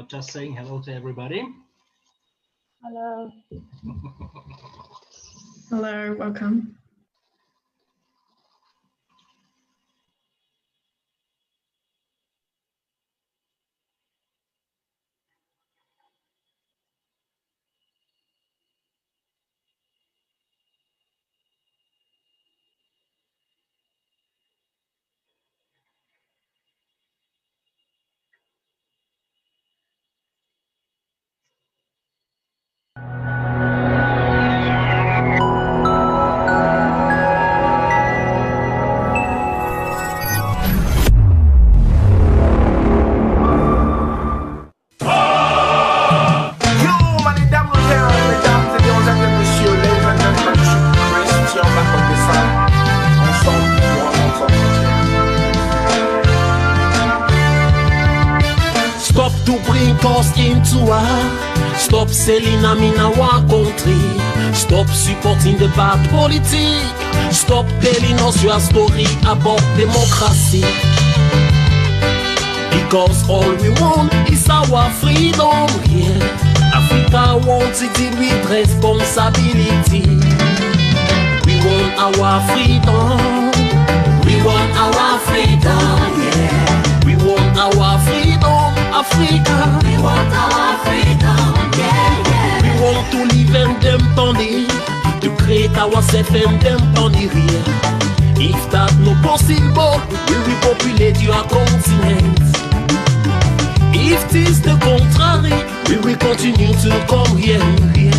just saying hello to everybody. Hello. Hello, welcome. Stop to bring us into her. Stop selling them in our country. Stop supporting the bad politics. Stop telling us your story about democracy. Because all we want is our freedom, yeah. Africa wants to deal with responsibility. We want our freedom. We want our freedom, yeah. We want our freedom, Africa. We want our freedom, yeah, yeah. We want to live independently, to create ourselves independently, yeah. If that no possible, we will repopulate your continent. If it is the contrary, we will continue to come here, yeah.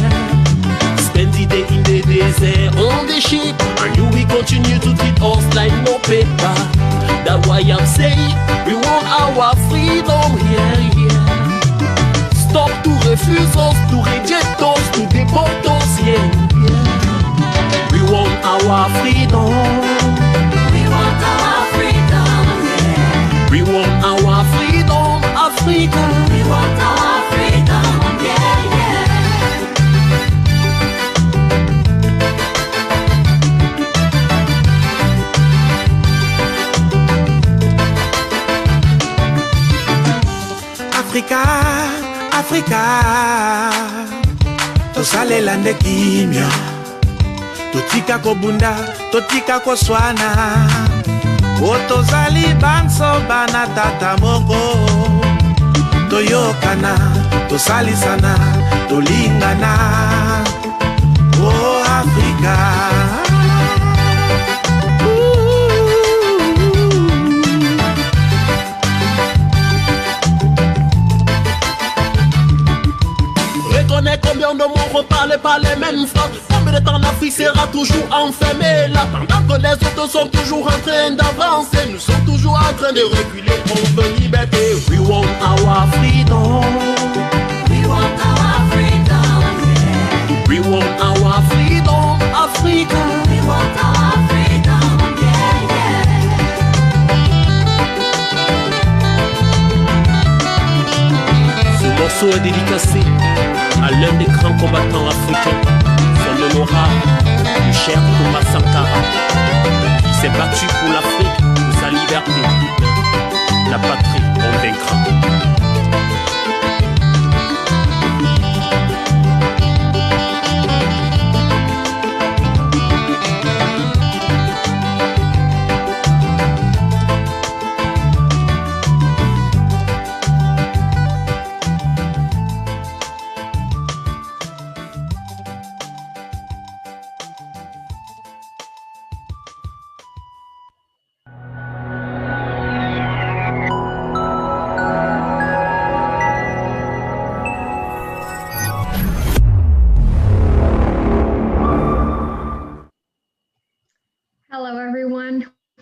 Spend the day in the desert on the ship, and you will continue to treat us like no paper. That's why I'm saying we want our freedom here, yeah. Stop to refuse us, to reject us, to deport us, yeah, yeah. We want our freedom. We want our freedom, yeah. We want our freedom, Africa. We want our freedom, yeah, yeah. Africa, Africa, tosale lande kimya, totika kobunda, totika koswana, otozali banso bana tata moko, toyokana, tosalisana, tolingana, oh Africa. Combien de mots reparlent pas les mêmes phrases? Combien de temps l'Afrique sera toujours enfermée là? Pendant que les autres sont toujours en train d'avancer, nous sommes toujours en train de reculer. On veut liberté. We want our freedom. We want our freedom, yeah. We want our freedom, Africa. We want our freedom, yeah, yeah. Ce morceau est dédicacé à l'un des grands combattants africains, son honorable, le cher Thomas Sankara, qui s'est battu pour l'Afrique, pour sa liberté. La patrie, on vaincra.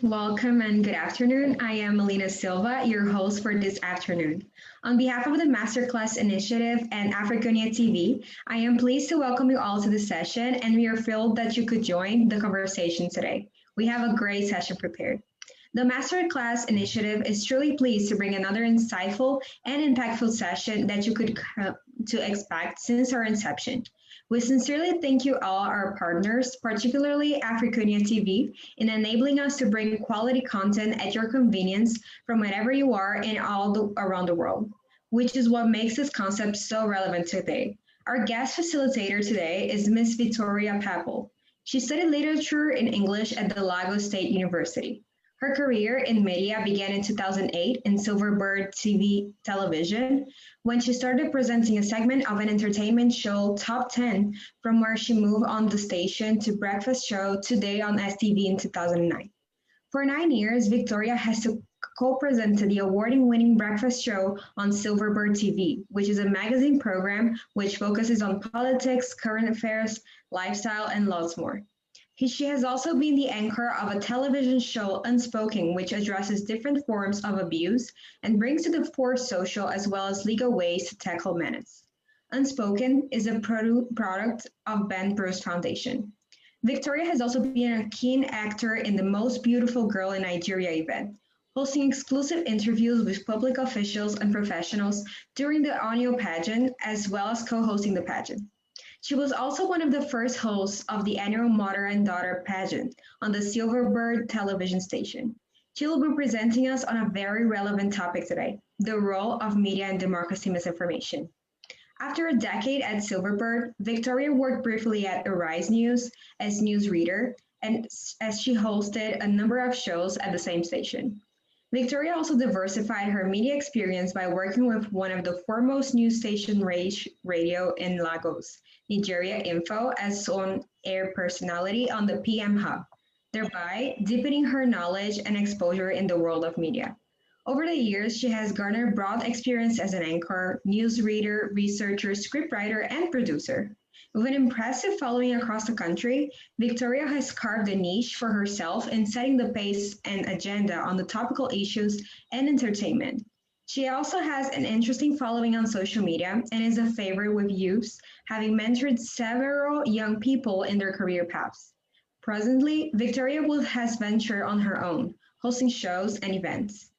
Welcome and good afternoon. I am Melina Silva, your host for this afternoon. On behalf of the MasterClass Initiative and Africonia TV, I am pleased to welcome you all to the session, and we are thrilled that you could join the conversation today. We have a great session prepared. The MasterClass Initiative is truly pleased to bring another insightful and impactful session that you could come to expect since our inception. We sincerely thank you all, our partners, particularly Africonia TV, in enabling us to bring quality content at your convenience from wherever you are and around the world. which is what makes this concept so relevant today. Our guest facilitator today is Miss Victoria Pepple. She studied literature in English at the Lagos State University. Her career in media began in 2008 in Silverbird TV television when she started presenting a segment of an entertainment show Top 10, from where she moved on the station to breakfast show Today on STV in 2009. For 9 years, Victoria has co-presented the award-winning breakfast show on Silverbird TV, which is a magazine program which focuses on politics, current affairs, lifestyle, and lots more. She has also been the anchor of a television show, Unspoken, which addresses different forms of abuse and brings to the fore social as well as legal ways to tackle menace. Unspoken is a product of Ben Bruce Foundation. Victoria has also been a keen actor in the Most Beautiful Girl in Nigeria event, hosting exclusive interviews with public officials and professionals during the annual pageant, as well as co-hosting the pageant. She was also one of the first hosts of the annual Mother and Daughter pageant on the Silverbird television station. She will be presenting us on a very relevant topic today, the role of media and democracy misinformation. After a decade at Silverbird, Victoria worked briefly at Arise News as newsreader and as she hosted a number of shows at the same station. Victoria also diversified her media experience by working with one of the foremost news station radio in Lagos, Nigeria Info, as on-air personality on the PM Hub, thereby deepening her knowledge and exposure in the world of media. Over the years, she has garnered broad experience as an anchor, newsreader, researcher, scriptwriter, and producer. With an impressive following across the country, Victoria has carved a niche for herself in setting the pace and agenda on the topical issues and entertainment. She also has an interesting following on social media and is a favorite with youths, having mentored several young people in their career paths. Presently, Victoria has ventured on her own, hosting shows and events.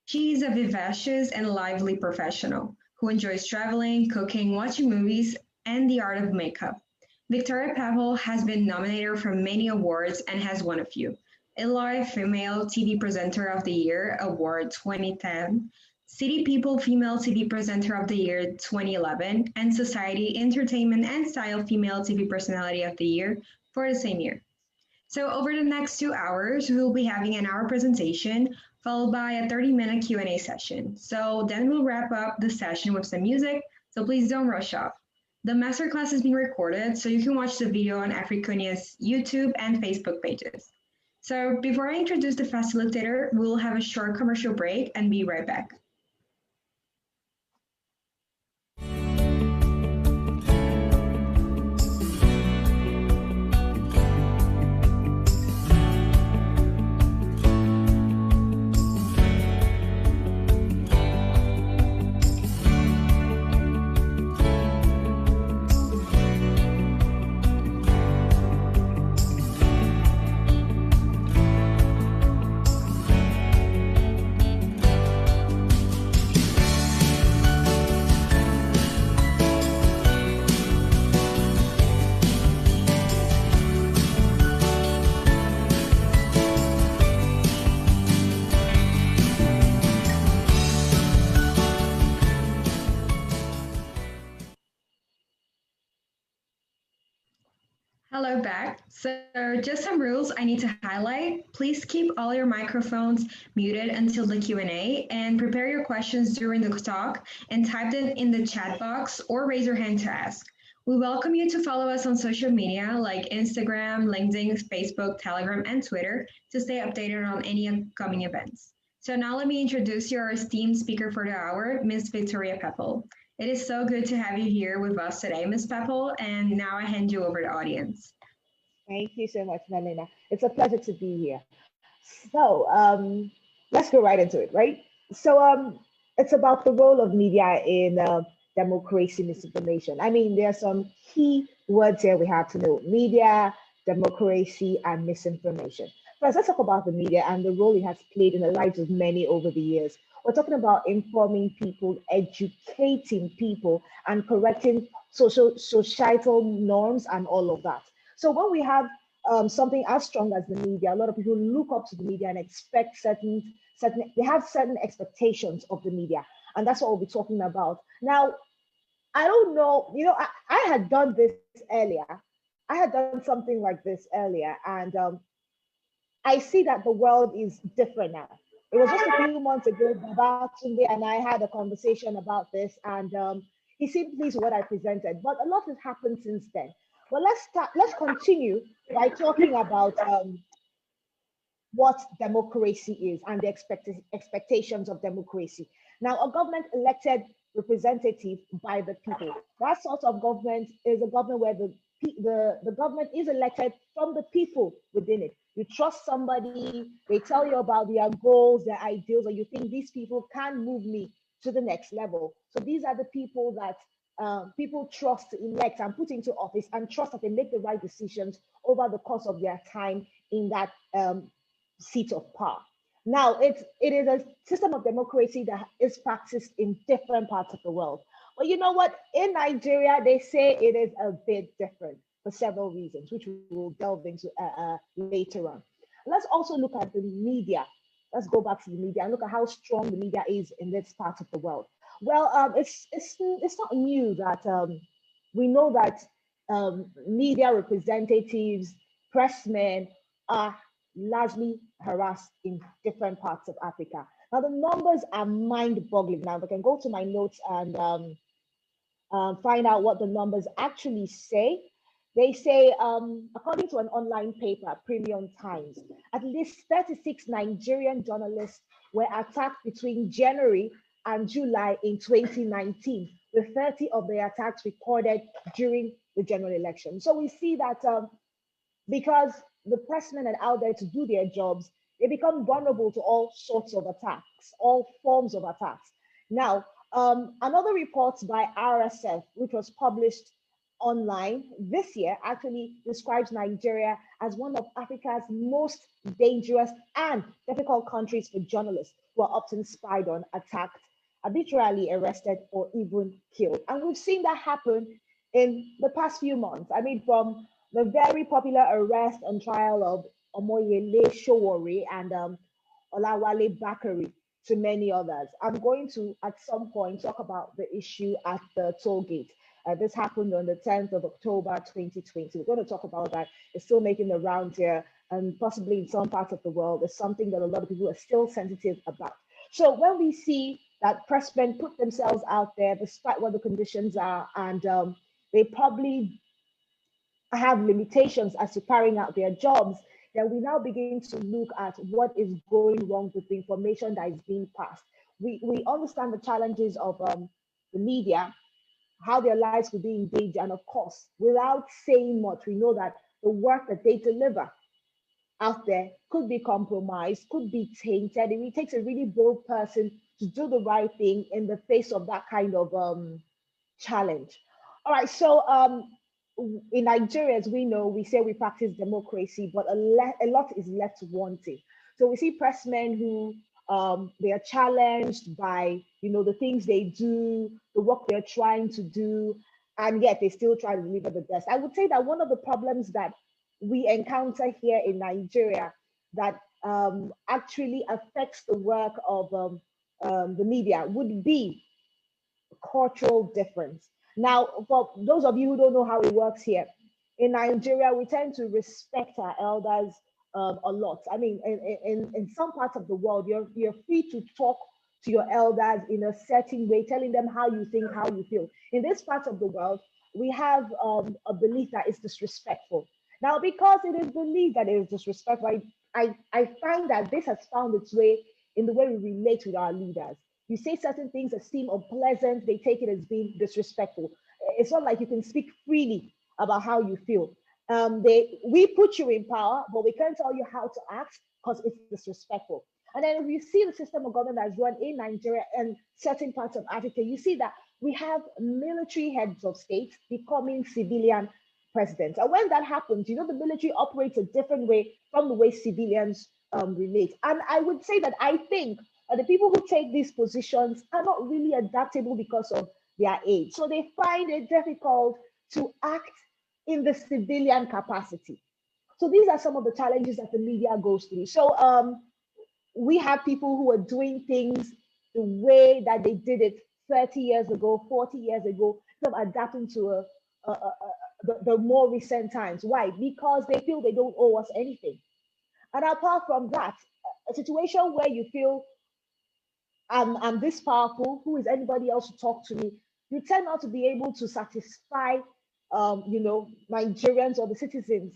She is a vivacious and lively professional who enjoys traveling, cooking, watching movies, and the art of makeup. Victoria Pepple has been nominated for many awards and has won a few. Illinois Female TV Presenter of the Year Award 2010, City People Female TV Presenter of the Year 2011, and Society Entertainment and Style Female TV Personality of the Year for the same year. So over the next 2 hours, we will be having an hour presentation followed by a 30-minute Q&A session. So then we'll wrap up the session with some music, so please don't rush off. The masterclass is being recorded, so you can watch the video on Africonia's YouTube and Facebook pages. So before I introduce the facilitator, we'll have a short commercial break and be right back. Hello back. So just some rules I need to highlight. Please keep all your microphones muted until the Q&A and prepare your questions during the talk and type them in the chat box or raise your hand to ask. We welcome you to follow us on social media like Instagram, LinkedIn, Facebook, Telegram, and Twitter to stay updated on any upcoming events. So now let me introduce your esteemed speaker for the hour, Ms. Victoria Pepple. It is so good to have you here with us today, Ms. Pepple, and now I hand you over to the audience. Thank you so much, Melina. It's a pleasure to be here. So let's go right into it, right? So it's about the role of media in democracy misinformation. I mean, there are some key words here we have to know: media, democracy, and misinformation. First, let's talk about the media and the role it has played in the lives of many over the years. We're talking about informing people, educating people, and correcting societal norms and all of that. So when we have something as strong as the media, a lot of people look up to the media and expect they have certain expectations of the media. And that's what we'll be talking about. Now, I don't know, I had done this earlier. I had done something like this earlier, and I see that the world is different now. It was just a few months ago, Baba Tunde and I had a conversation about this, and he seemed pleased with what I presented. But a lot has happened since then. But let's continue by talking about what democracy is and the expectations of democracy. Now, a government elected representative by the people. That sort of government is a government where the government is elected from the people within it. You trust somebody, they tell you about their goals, their ideals, and you think these people can move me to the next level. So these are the people that people trust to elect and put into office, and trust that they make the right decisions over the course of their time in that seat of power. Now, it is a system of democracy that is practiced in different parts of the world. But you know what? In Nigeria, they say it is a bit different for several reasons, which we will delve into later on. Let's also look at the media. Let's go back to the media and look at how strong the media is in this part of the world. Well, it's not new that we know that media representatives, pressmen are largely harassed in different parts of Africa. Now, the numbers are mind-boggling. Now, I can go to my notes and find out what the numbers actually say. They say, according to an online paper, Premium Times, at least 36 Nigerian journalists were attacked between January and July in 2019, with 30 of the attacks recorded during the general election. So we see that because the pressmen are out there to do their jobs, they become vulnerable to all sorts of attacks, all forms of attacks. Now, another report by RSF, which was published online this year, actually describes Nigeria as one of Africa's most dangerous and difficult countries for journalists who are often spied on, attacked, arbitrarily arrested, or even killed. And we've seen that happen in the past few months. I mean, from the very popular arrest and trial of Omoyele Sowore and Olawale Bakari to many others. I'm going to, at some point, talk about the issue at the toll gate. This happened on the 10th of October, 2020. We're going to talk about that. It's still making the rounds here, and possibly in some parts of the world, it's something that a lot of people are still sensitive about. So when we see that pressmen put themselves out there, despite what the conditions are, and they probably have limitations as to carrying out their jobs, then we now begin to look at what is going wrong with the information that is being passed. We understand the challenges of the media, how their lives could be in danger, and of course, without saying much, we know that the work that they deliver out there could be compromised, could be tainted. It takes a really bold person to do the right thing in the face of that kind of challenge. All right, so in Nigeria, as we know, we say we practice democracy, but a lot is left wanting. So we see pressmen who they are challenged by the things they do, the work they're trying to do, and yet they still try to deliver the best. I would say that one of the problems that we encounter here in Nigeria that actually affects the work of the media would be cultural difference. Now, for those of you who don't know how it works here, in Nigeria, we tend to respect our elders a lot. I mean, in some parts of the world, you're free to talk to your elders in a certain way, telling them how you think, how you feel. In this part of the world, we have a belief that is disrespectful. Now, because it is believed that it is disrespectful, I find that this has found its way in the way we relate with our leaders. You say certain things that seem unpleasant, they take it as being disrespectful. It's not like you can speak freely about how you feel. We put you in power, but we can't tell you how to act because it's disrespectful. And then if you see the system of government that's run in Nigeria and certain parts of Africa, you see that we have military heads of state becoming civilian presidents. And when that happens, the military operates a different way from the way civilians relate. And I would say that I think the people who take these positions are not really adaptable because of their age. So they find it difficult to act in the civilian capacity. So these are some of the challenges that the media goes through. So we have people who are doing things the way that they did it 30 years ago, 40 years ago, sort of adapting to the more recent times. Why? Because they feel they don't owe us anything. And apart from that, a situation where you feel I'm this powerful, who is anybody else to talk to me? You tend not to be able to satisfy, Nigerians or the citizens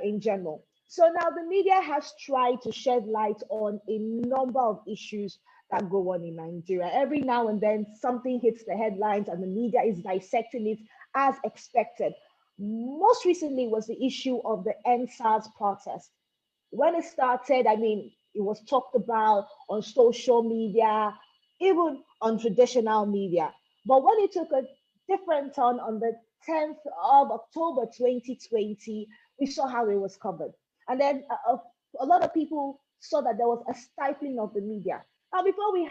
in general. So now the media has tried to shed light on a number of issues that go on in Nigeria. Every now and then something hits the headlines and the media is dissecting it as expected. Most recently was the issue of the NSAS protest. When it started, I mean, it was talked about on social media, even on traditional media. But when it took a different turn on the 10th of October 2020, we saw how it was covered. And then a lot of people saw that there was a stifling of the media. Now, before we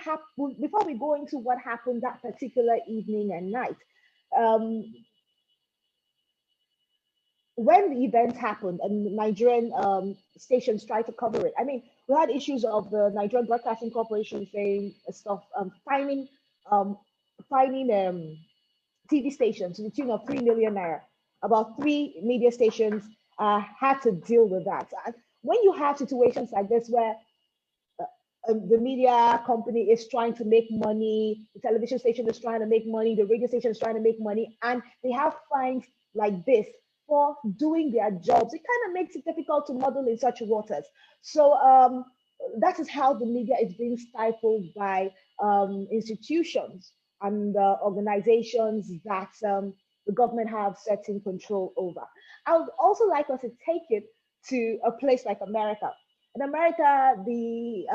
go into what happened that particular evening and night, when the event happened and Nigerian stations tried to cover it, I mean, we had issues of the Nigerian Broadcasting Corporation saying stuff, fining TV stations to the tune of 3 million naira. About 3 media stations had to deal with that. When you have situations like this where the media company is trying to make money, the television station is trying to make money, the radio station is trying to make money, and they have fines like this for doing their jobs, it kind of makes it difficult to model in such waters. So that is how the media is being stifled by institutions and organizations that the government have certain control over. I would also like us to take it to a place like America. In America, the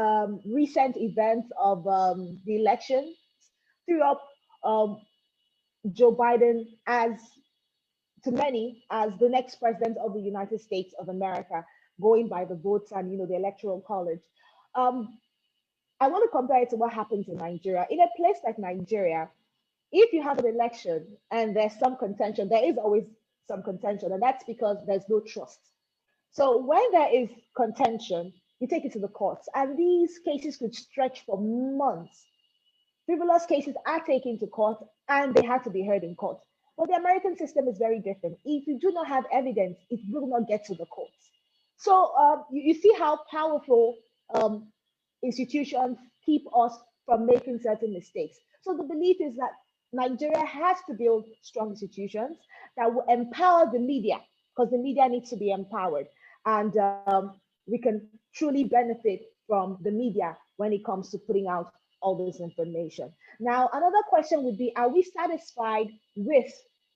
recent events of the election threw up Joe Biden as, to many, as the next president of the United States of America, going by the votes and the Electoral College. I want to compare it to what happens in Nigeria. In a place like Nigeria, if you have an election and there's some contention, there is always some contention, and that's because there's no trust. So when there is contention, you take it to the courts, and these cases could stretch for months. Frivolous cases are taken to court, and they have to be heard in court. But the American system is very different. If you do not have evidence, it will not get to the courts. So you see how powerful institutions keep us from making certain mistakes. So the belief is that Nigeria has to build strong institutions that will empower the media, because the media needs to be empowered. And we can truly benefit from the media when it comes to putting out all this information. Now, another question would be, are we satisfied with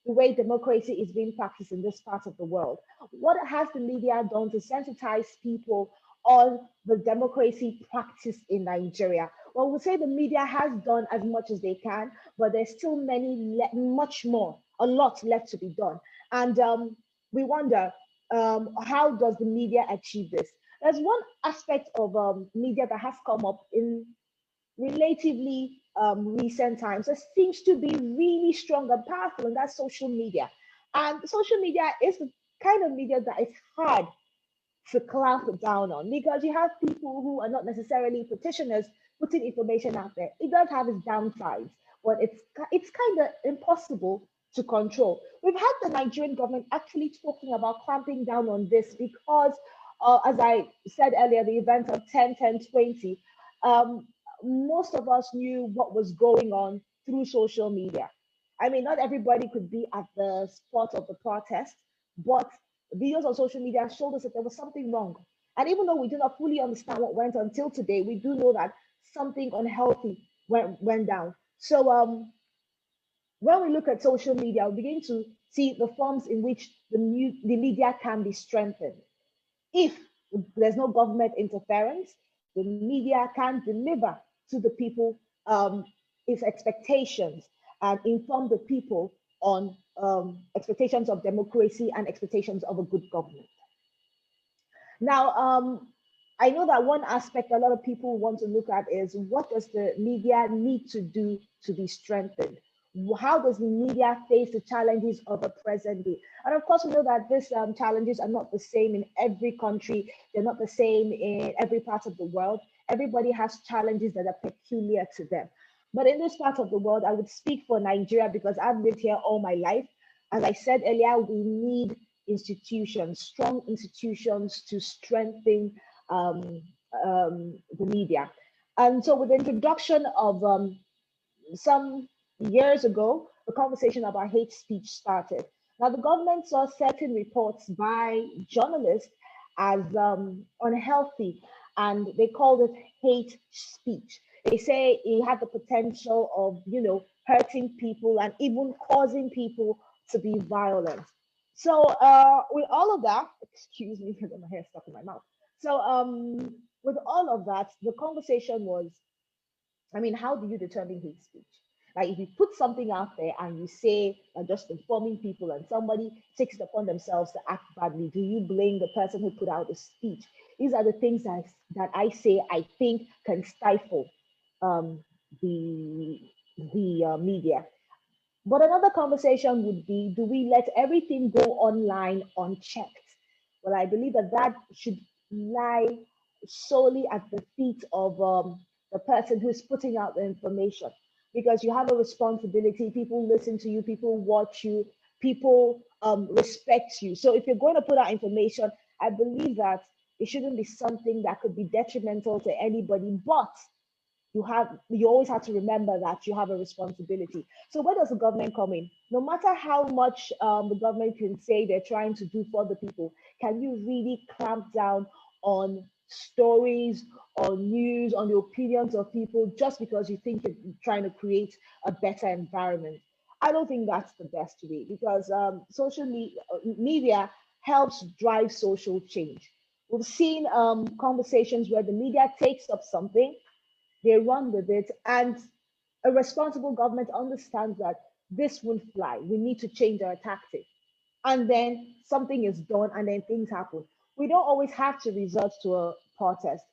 the way democracy is being practiced in this part of the world? What has the media done to sensitize people on the democracy practice in Nigeria? Well, we'll say the media has done as much as they can, but there's still much more, a lot left to be done. And we wonder, how does the media achieve this? There's one aspect of media that has come up in relatively recent times that seems to be really strong and powerful, and that's social media. And social media is the kind of media that is hard to clamp down on, because you have people who are not necessarily petitioners putting information out there. It does have its downsides, but it's kind of impossible to control. We've had the Nigerian government actually talking about clamping down on this because, as I said earlier, the event of 10/10/20, most of us knew what was going on through social media. I mean, not everybody could be at the spot of the protest, but videos on social media showed us that there was something wrong. And even though we do not fully understand what went on until today, we do know that something unhealthy went down. So when we look at social media, we begin to see the forms in which the media can be strengthened. If there's no government interference, the media can deliver to the people its expectations and inform the people on expectations of democracy and expectations of a good government. Now, I know that one aspect a lot of people want to look at is, what does the media need to do to be strengthened? How does the media face the challenges of the present day? And of course, we know that these challenges are not the same in every country. They're not the same in every part of the world. Everybody has challenges that are peculiar to them. But in this part of the world, I would speak for Nigeria because I've lived here all my life. As I said earlier, we need institutions, strong institutions to strengthen um, the media. And so, with the introduction of some years ago, the conversation about hate speech started. Now, the government saw certain reports by journalists as unhealthy, and they called it hate speech. They say it had the potential of, hurting people and even causing people to be violent. So, with all of that, excuse me, because my hair stuck in my mouth. So, with all of that, the conversation was, I mean, how do you determine hate speech? Like, if you put something out there and you say just informing people, and somebody takes it upon themselves to act badly, do you blame the person who put out the speech? These are the things that I say I think can stifle um, the media. But another conversation would be, do we let everything go online unchecked? Well, I believe that should lie solely at the feet of the person who is putting out the information, because you have a responsibility. People listen to you, people watch you, people respect you. So if you're going to put out information, I believe that it shouldn't be something that could be detrimental to anybody, but you always have to remember that you have a responsibility. So where does the government come in? No matter how much the government can say they're trying to do for the people, can you really clamp down on stories, on news, on the opinions of people just because you think you're trying to create a better environment? I don't think that's the best way, because media helps drive social change. We've seen conversations where the media takes up something, they run with it, and a responsible government understands that this won't fly. We need to change our tactic. And then something is done, and then things happen. We don't always have to resort to a protest.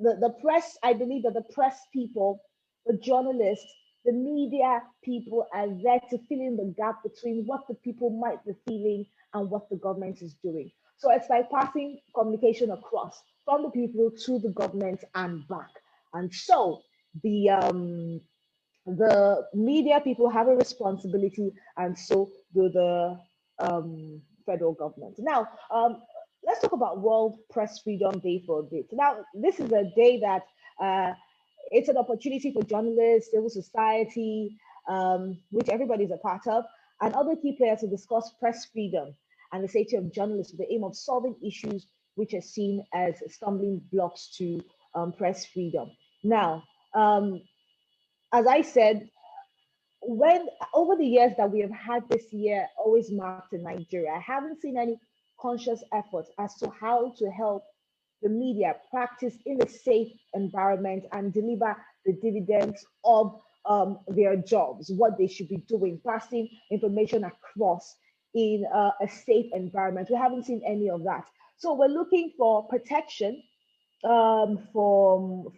The press, I believe that the press people, the journalists, the media people are there to fill in the gap between what the people might be feeling and what the government is doing. So it's like passing communication across from the people to the government and back. And so the media people have a responsibility, and so do the federal government. Now, let's talk about World Press Freedom Day for a bit. Now, this is a day that it's an opportunity for journalists, civil society, which everybody is a part of, and other key players to discuss press freedom and the safety of journalists with the aim of solving issues which are seen as stumbling blocks to press freedom. Now, as I said, when over the years that we have had this year always marked in Nigeria, I haven't seen any conscious effort as to how to help the media practice in a safe environment and deliver the dividends of their jobs, what they should be doing, passing information across in a safe environment. We haven't seen any of that. So we're looking for protection from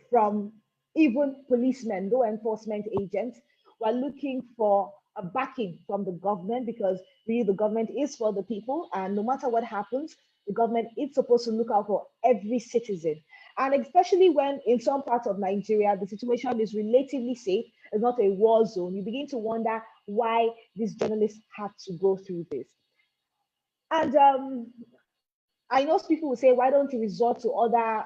even policemen, law enforcement agents. We're looking for a backing from the government, because really the government is for the people, and no matter what happens, the government is supposed to look out for every citizen. And especially when in some parts of Nigeria the situation is relatively safe, it's not a war zone, you begin to wonder why these journalists have to go through this. And I know people will say, why don't you resort to other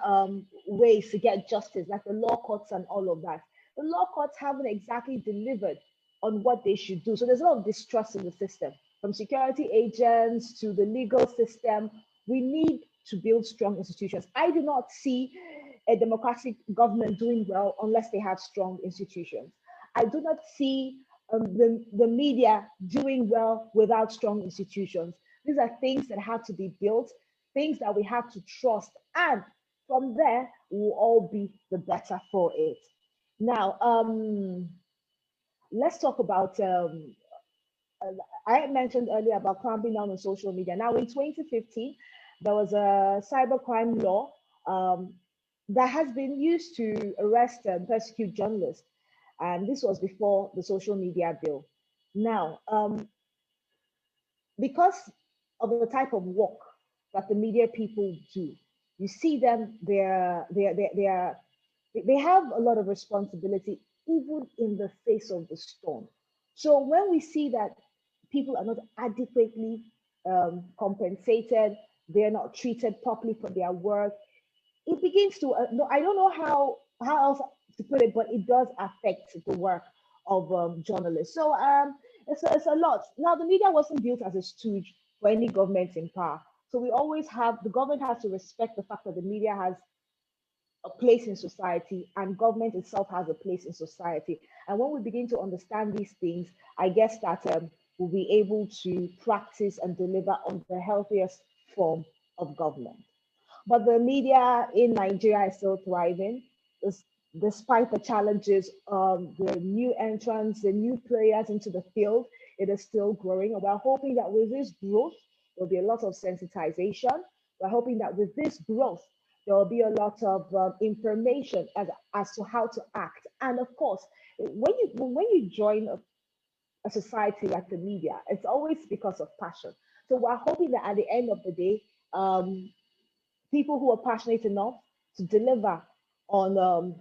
ways to get justice, like the law courts and all of that? The law courts haven't exactly delivered on what they should do. So there's a lot of distrust in the system, from security agents to the legal system. We need to build strong institutions. I do not see a democratic government doing well unless they have strong institutions. I do not see the media doing well without strong institutions. These are things that have to be built, things that we have to trust, and from there we'll all be the better for it. Now, let's talk about I mentioned earlier about clamping down on social media. Now, in 2015, there was a cybercrime law that has been used to arrest and persecute journalists, and this was before the social media bill. Now, because of the type of work that the media people do, you see them, they're they have a lot of responsibility, even in the face of the storm. So when we see that people are not adequately compensated, they're not treated properly for their work, it begins to no, I don't know how else to put it, but it does affect the work of journalists. So it's a lot. Now the media wasn't built as a stooge for any government in power. So we always have the government has to respect the fact that the media has a place in society and government itself has a place in society. And when we begin to understand these things, I guess that we'll be able to practice and deliver on the healthiest form of government. But the media in Nigeria is still thriving, despite the challenges of the new entrants, the new players into the field. It is still growing. And we're hoping that with this growth, there'll be a lot of sensitization. We're hoping that with this growth, there will be a lot of information as to how to act. And of course, when you join a society like the media, it's always because of passion. So we're hoping that at the end of the day, people who are passionate enough to deliver on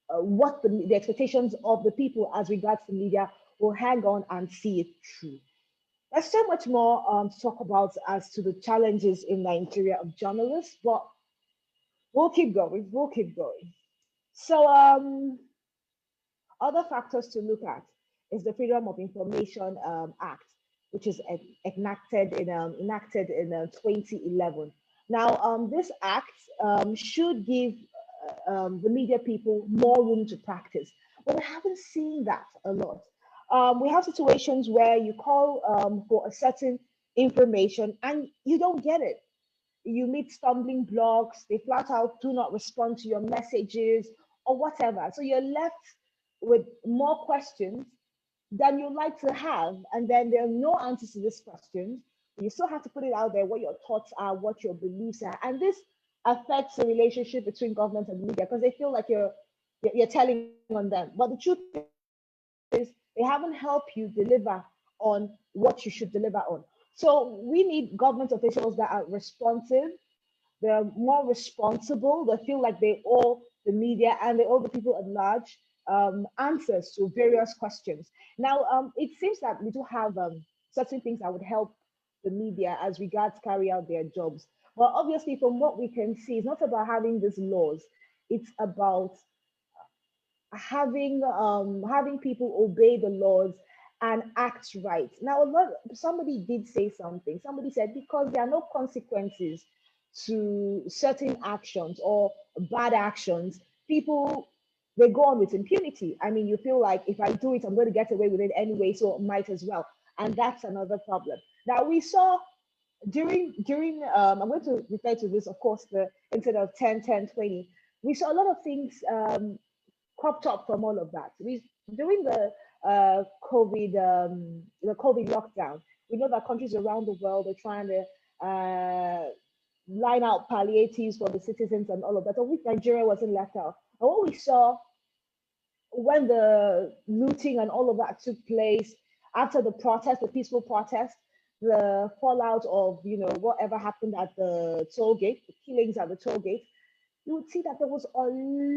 what the expectations of the people as regards the media will hang on and see it through. There's so much more to talk about as to the challenges in Nigeria of journalists, but we'll keep going. We'll keep going. So, other factors to look at is the Freedom of Information Act, which is enacted in 2011. Now, this act should give the media people more room to practice, but we haven't seen that a lot. We have situations where you call for a certain information and you don't get it. You meet stumbling blocks, they flat out do not respond to your messages or whatever. So you're left with more questions than you like to have. And then there are no answers to these questions. You still have to put it out there what your thoughts are, what your beliefs are. And this affects the relationship between government and media because they feel like you're telling on them. But the truth is they haven't helped you deliver on what you should deliver on. So we need government officials that are responsive, they're more responsible, they feel like they owe the media and they owe the people at large answers to various questions. Now, it seems that we do have certain things that would help the media as regards carry out their jobs. Well, obviously, from what we can see, it's not about having these laws. It's about having people obey the laws and act right. Now, somebody did say something. Somebody said because there are no consequences to certain actions or bad actions, people they go on with impunity. I mean, you feel like if I do it, I'm going to get away with it anyway, so might as well. And that's another problem. Now we saw during I'm going to refer to this, of course, the instead of 10, 10, 20. We saw a lot of things cropped up from all of that. During the COVID lockdown, we know that countries around the world are trying to line out palliatives for the citizens and all of that, of which Nigeria wasn't left out. And what we saw when the looting and all of that took place after the protest, the peaceful protest, the fallout of whatever happened at the toll gate, the killings at the toll gate, you would see that there was a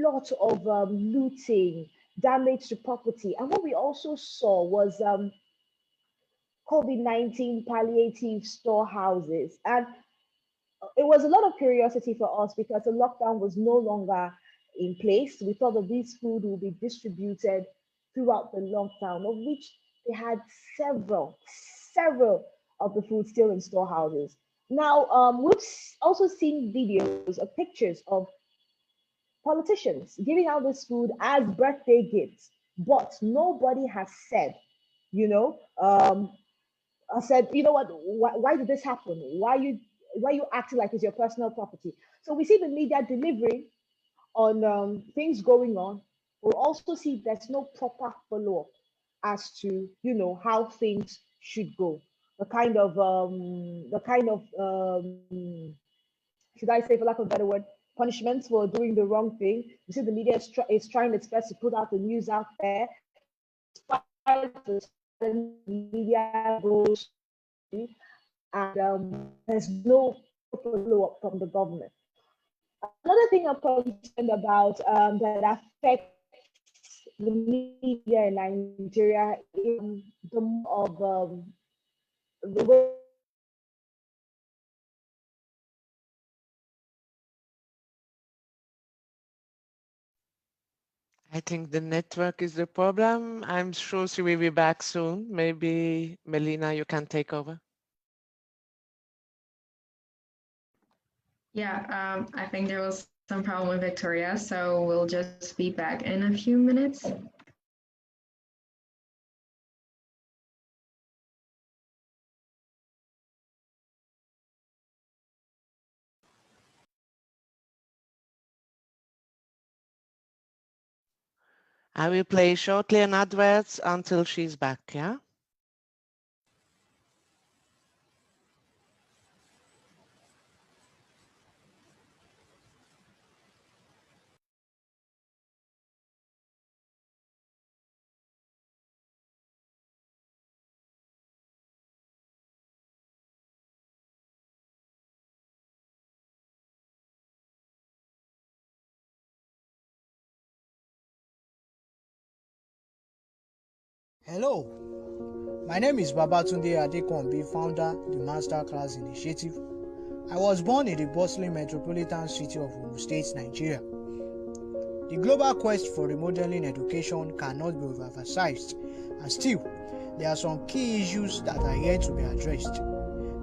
lot of looting, damage to property. And what we also saw was COVID-19 palliative storehouses. And it was a lot of curiosity for us because the lockdown was no longer in place. We thought that this food will be distributed throughout the lockdown, of which they had several of the food still in storehouses. Now, we've also seen videos or pictures of politicians giving out this food as birthday gifts, but nobody has said, I said, you know what, why did this happen? Why you acting like it's your personal property? So we see the media delivering on things going on. We'll also see there's no proper follow-up as to how things should go. Should I say, for lack of a better word, punishments for doing the wrong thing. You see, the media is trying its best to put out the news out there. The media goes and there's no follow-up from the government. Another thing I'm concerned about that affects the media in Nigeria is the more of the way. I think the network is the problem. I'm sure she will be back soon. Maybe Melina, you can take over. Yeah, I think there was some problem with Victoria, so we'll just be back in a few minutes. I will play shortly an advert until she's back, yeah? Hello, my name is Babatunde Adekombi, founder of the MasterClass initiative. I was born in the bustling metropolitan city of Ogun State, Nigeria. The global quest for remodeling education cannot be overemphasized, and still, there are some key issues that are yet to be addressed.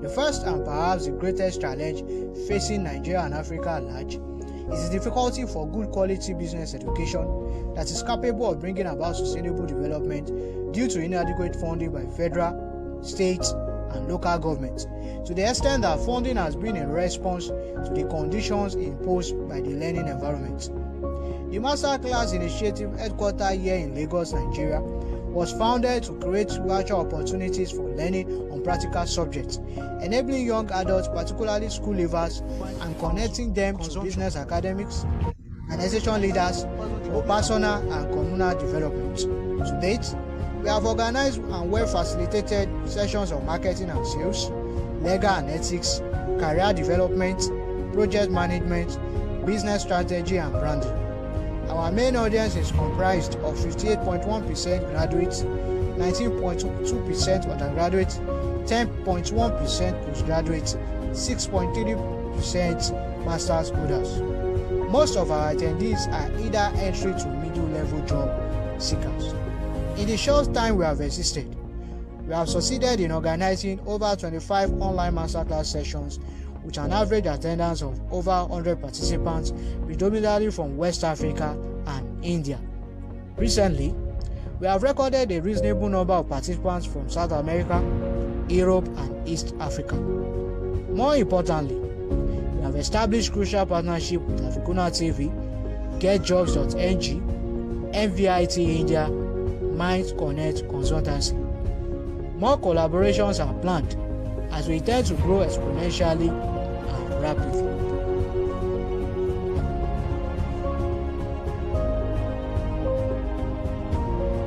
The first and perhaps the greatest challenge facing Nigeria and Africa at large is the difficulty for good quality business education that is capable of bringing about sustainable development due to inadequate funding by federal, state, and local governments, to the extent that funding has been in response to the conditions imposed by the learning environment. The MasterClass initiative, headquartered here in Lagos, Nigeria, was founded to create virtual opportunities for learning on practical subjects, enabling young adults, particularly school leavers, and connecting them to business academics, organization leaders for personal and communal development. To date, we have organized and well-facilitated sessions on marketing and sales, legal and ethics, career development, project management, business strategy, and branding. Our main audience is comprised of 58.1% graduates, 19.2% undergraduates, 10.1% postgraduates, 6.3% master's holders. Most of our attendees are either entry to middle-level job seekers. In the short time we have existed, we have succeeded in organizing over 25 online masterclass sessions with an average attendance of over 100 participants, predominantly from West Africa and India. Recently, we have recorded a reasonable number of participants from South America, Europe, and East Africa. More importantly, we have established crucial partnership with Africuna TV, GetJobs.ng, MVIT India, Mind Connect Consultancy. More collaborations are planned as we intend to grow exponentially and rapidly.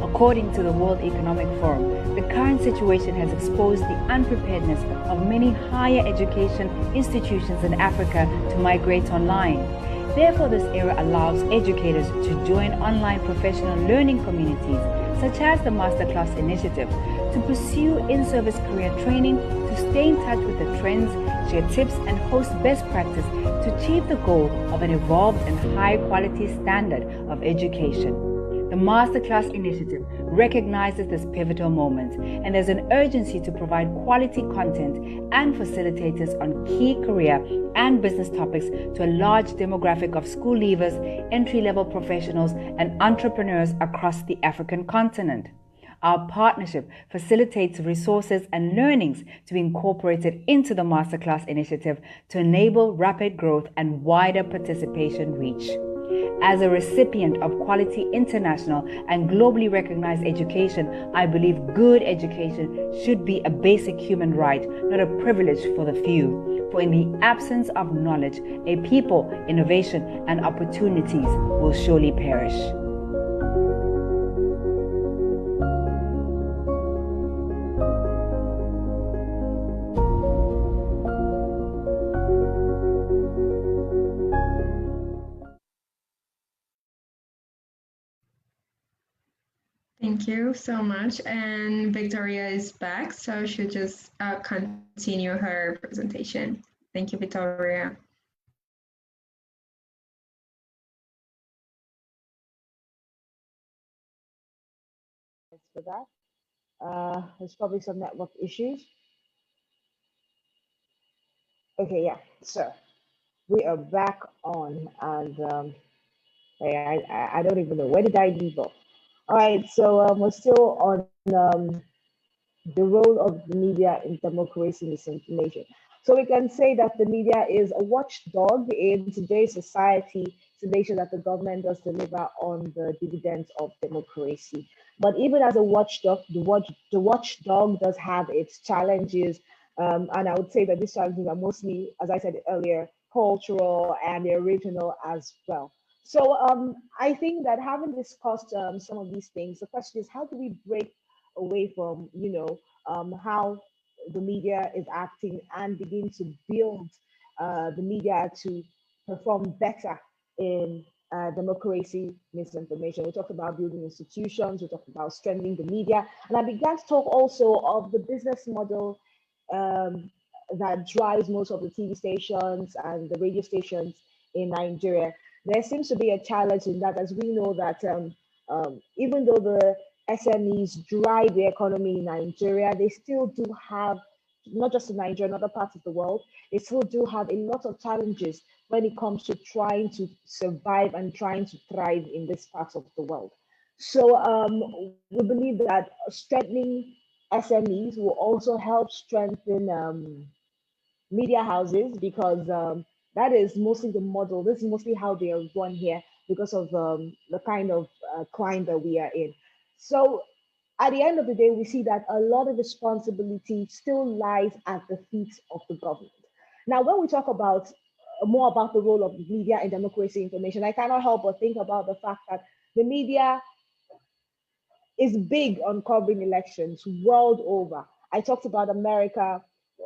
According to the World Economic Forum, the current situation has exposed the unpreparedness of many higher education institutions in Africa to migrate online. Therefore, this era allows educators to join online professional learning communities, such as the MasterClass initiative, to pursue in-service career training, to stay in touch with the trends, share tips, and host best practice to achieve the goal of an evolved and high-quality standard of education. The MasterClass initiative recognizes this pivotal moment, and there's an urgency to provide quality content and facilitators on key career and business topics to a large demographic of school leavers, entry-level professionals, and entrepreneurs across the African continent. Our partnership facilitates resources and learnings to be incorporated into the MasterClass initiative to enable rapid growth and wider participation reach. As a recipient of quality international and globally recognized education, I believe good education should be a basic human right, not a privilege for the few. For in the absence of knowledge, a people, innovation, and opportunities will surely perish. Thank you so much. And Victoria is back, so she'll just continue her presentation. Thank you, Victoria. Thanks for that. There's probably some network issues. Okay, yeah. So we are back on, and I don't even know, where did I leave off? All right, so we're still on the role of the media in democracy misinformation. So we can say that the media is a watchdog in today's society to make sure that the government does deliver on the dividends of democracy. But even as a watchdog, the watchdog does have its challenges. And I would say that these challenges are mostly, as I said earlier, cultural and they're regional as well. So I think that having discussed some of these things, the question is, how do we break away from, how the media is acting and begin to build the media to perform better in democracy misinformation. We talked about building institutions, we talked about strengthening the media, and I began to talk also of the business model um, that drives most of the TV stations and the radio stations in Nigeria. There seems to be a challenge in that, as we know that even though the SMEs drive the economy in Nigeria, they still do have, not just in Nigeria, in other parts of the world, they still do have a lot of challenges when it comes to trying to survive and trying to thrive in this part of the world. So we believe that strengthening SMEs will also help strengthen media houses because that is mostly the model. This is mostly how they are run here because of the kind of climate that we are in. So at the end of the day, we see that a lot of responsibility still lies at the feet of the government. Now, when we talk about more about the role of media in democracy information, I cannot help but think about the fact that the media is big on covering elections world over. I talked about America.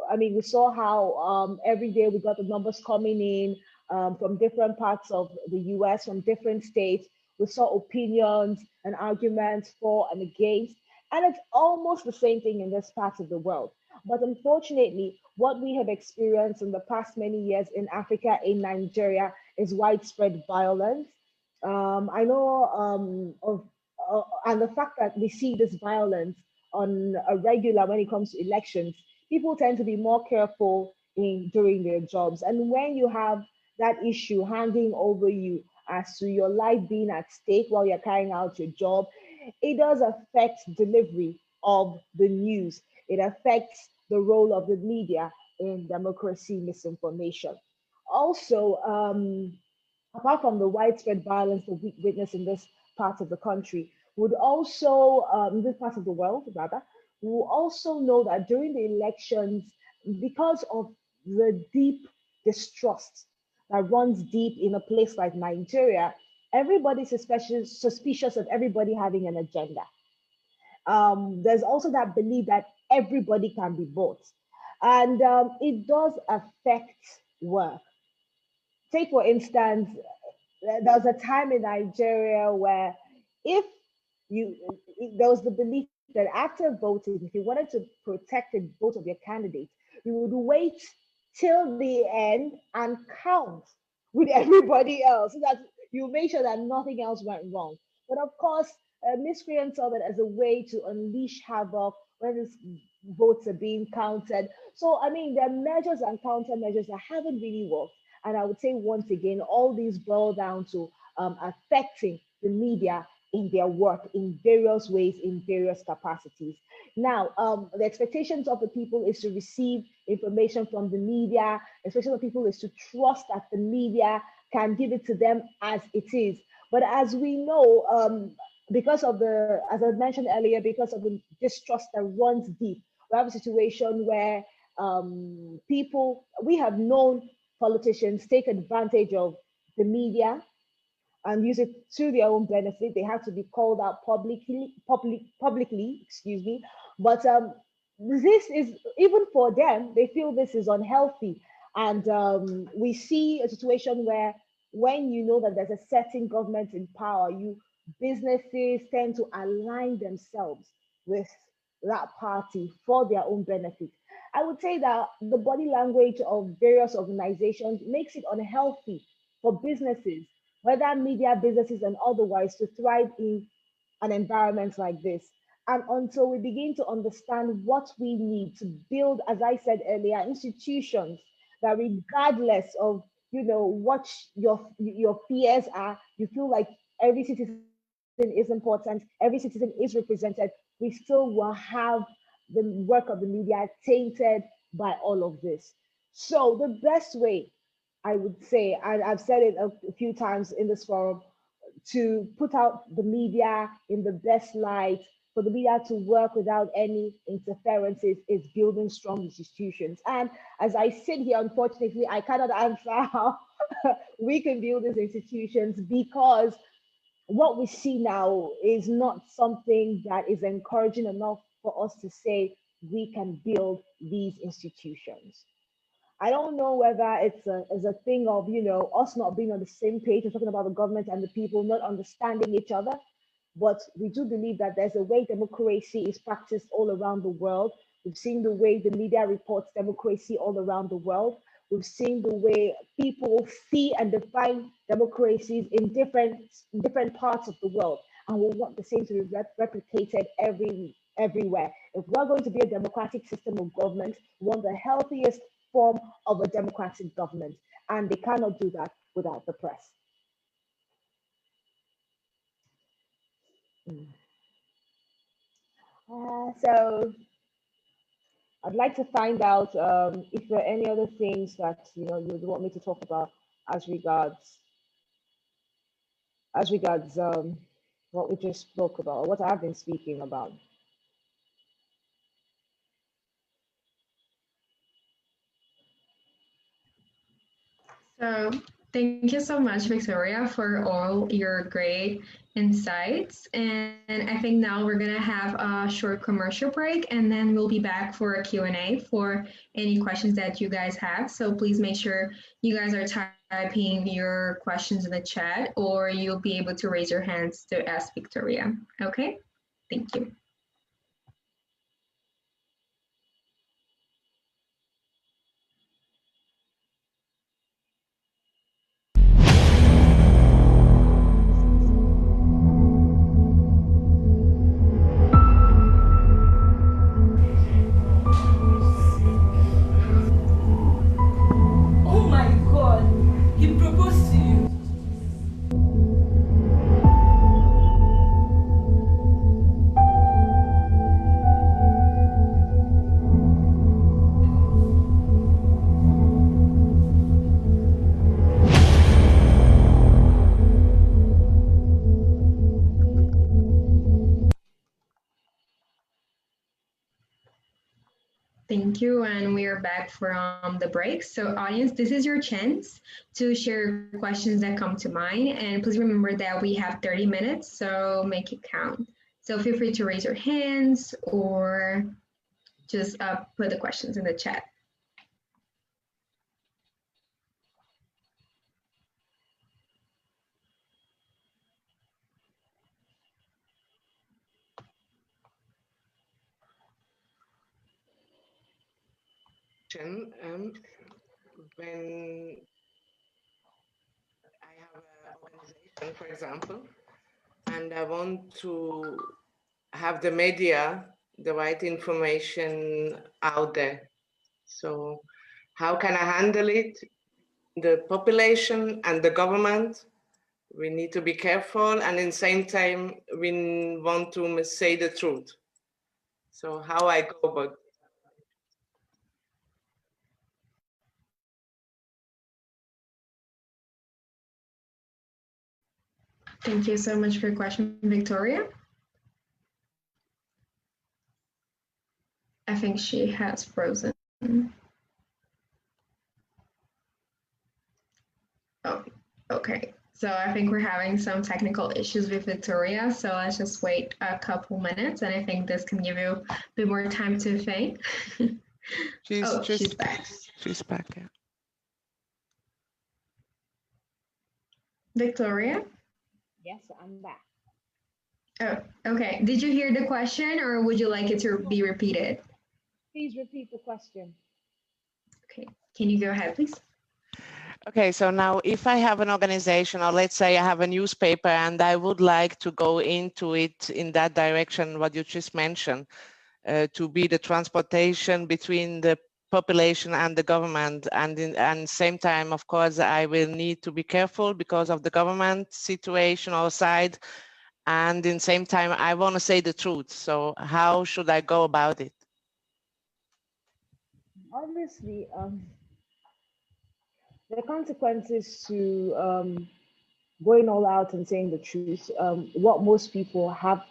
I mean, we saw how every day we got the numbers coming in from different parts of the US, from different states. We saw opinions and arguments for and against. And it's almost the same thing in this part of the world. But unfortunately, what we have experienced in the past many years in Africa, in Nigeria, is widespread violence. I know and the fact that we see this violence on a regular when it comes to elections, people tend to be more careful in doing their jobs. And when you have that issue hanging over you as to your life being at stake while you're carrying out your job, it does affect delivery of the news. It affects the role of the media in democracy misinformation. Also, apart from the widespread violence that we witness in this part of the country, would also, in this part of the world, rather, we will also know that during the elections, because of the deep distrust that runs deep in a place like Nigeria, everybody's suspicious of everybody having an agenda. There's also that belief that everybody can be bought. And it does affect work. Take, for instance, there was a time in Nigeria where if you there was the belief that after voting, if you wanted to protect the vote of your candidate, you would wait till the end and count with everybody else so that you make sure that nothing else went wrong. But of course, miscreants saw that as a way to unleash havoc when these votes are being counted. So, I mean, there are measures and countermeasures that haven't really worked. And I would say once again, all these boil down to affecting the media in their work in various ways, in various capacities. Now, the expectations of the people is to receive information from the media. Expectation of people is to trust that the media can give it to them as it is. But as we know, because of the, as I mentioned earlier, because of the distrust that runs deep, we have a situation where we have known politicians take advantage of the media and use it to their own benefit. They have to be called out publicly, excuse me. But this is, even for them, they feel this is unhealthy. And we see a situation where when you know that there's a certain government in power, you businesses tend to align themselves with that party for their own benefit. I would say that the body language of various organizations makes it unhealthy for businesses, whether media businesses and otherwise, to thrive in an environment like this. And until we begin to understand what we need to build, as I said earlier, institutions that, regardless of what your fears are, you feel like every citizen is important, every citizen is represented, we still will have the work of the media tainted by all of this. So the best way, I would say, and I've said it a few times in this forum, to put out the media in the best light, for the media to work without any interferences, is building strong institutions. And as I sit here, unfortunately, I cannot answer how we can build these institutions, because what we see now is not something that is encouraging enough for us to say we can build these institutions. I don't know whether it's a thing of us not being on the same page. We're talking about the government and the people not understanding each other, but we do believe that there's a way democracy is practiced all around the world. We've seen the way the media reports democracy all around the world. We've seen the way people see and define democracies in different parts of the world, and we want the same to be replicated everywhere. If we're going to be a democratic system of government, we want the healthiest form of a democratic government, and they cannot do that without the press. So I'd like to find out if there are any other things that you would want me to talk about as regards what we just spoke about, or what I've been speaking about. So thank you so much, Victoria, for all your great insights. And I think now we're going to have a short commercial break, and then we'll be back for a Q&A for any questions that you guys have. So please make sure you guys are typing your questions in the chat, or you'll be able to raise your hands to ask Victoria. Okay? Thank you. Oh my God, he proposed to you. Thank you, and we are back from the break. So audience, this is your chance to share questions that come to mind, and please remember that we have 30 minutes, so make it count. So feel free to raise your hands or just put the questions in the chat. When I have an organization, for example, and I want to have the media, the right information out there. So how can I handle it? The population and the government, we need to be careful, and in the same time, we want to say the truth. So how I go about. Thank you so much for your question, Victoria. I think she has frozen. Oh, okay. So I think we're having some technical issues with Victoria. So let's just wait a couple minutes, and I think this can give you a bit more time to think. She's back. She's back, yeah. Victoria? Yes, I'm back. Oh, okay. Did you hear the question or would you like it to be repeated? Please repeat the question. Okay. Can you go ahead, please? Okay, so now if I have an organization, or let's say I have a newspaper and I would like to go into it in that direction, what you just mentioned, to be the transportation between the population and the government, and same time, of course, I will need to be careful because of the government situation or side, and in same time, I want to say the truth. So how should I go about it? Obviously, the consequences to going all out and saying the truth. What most people have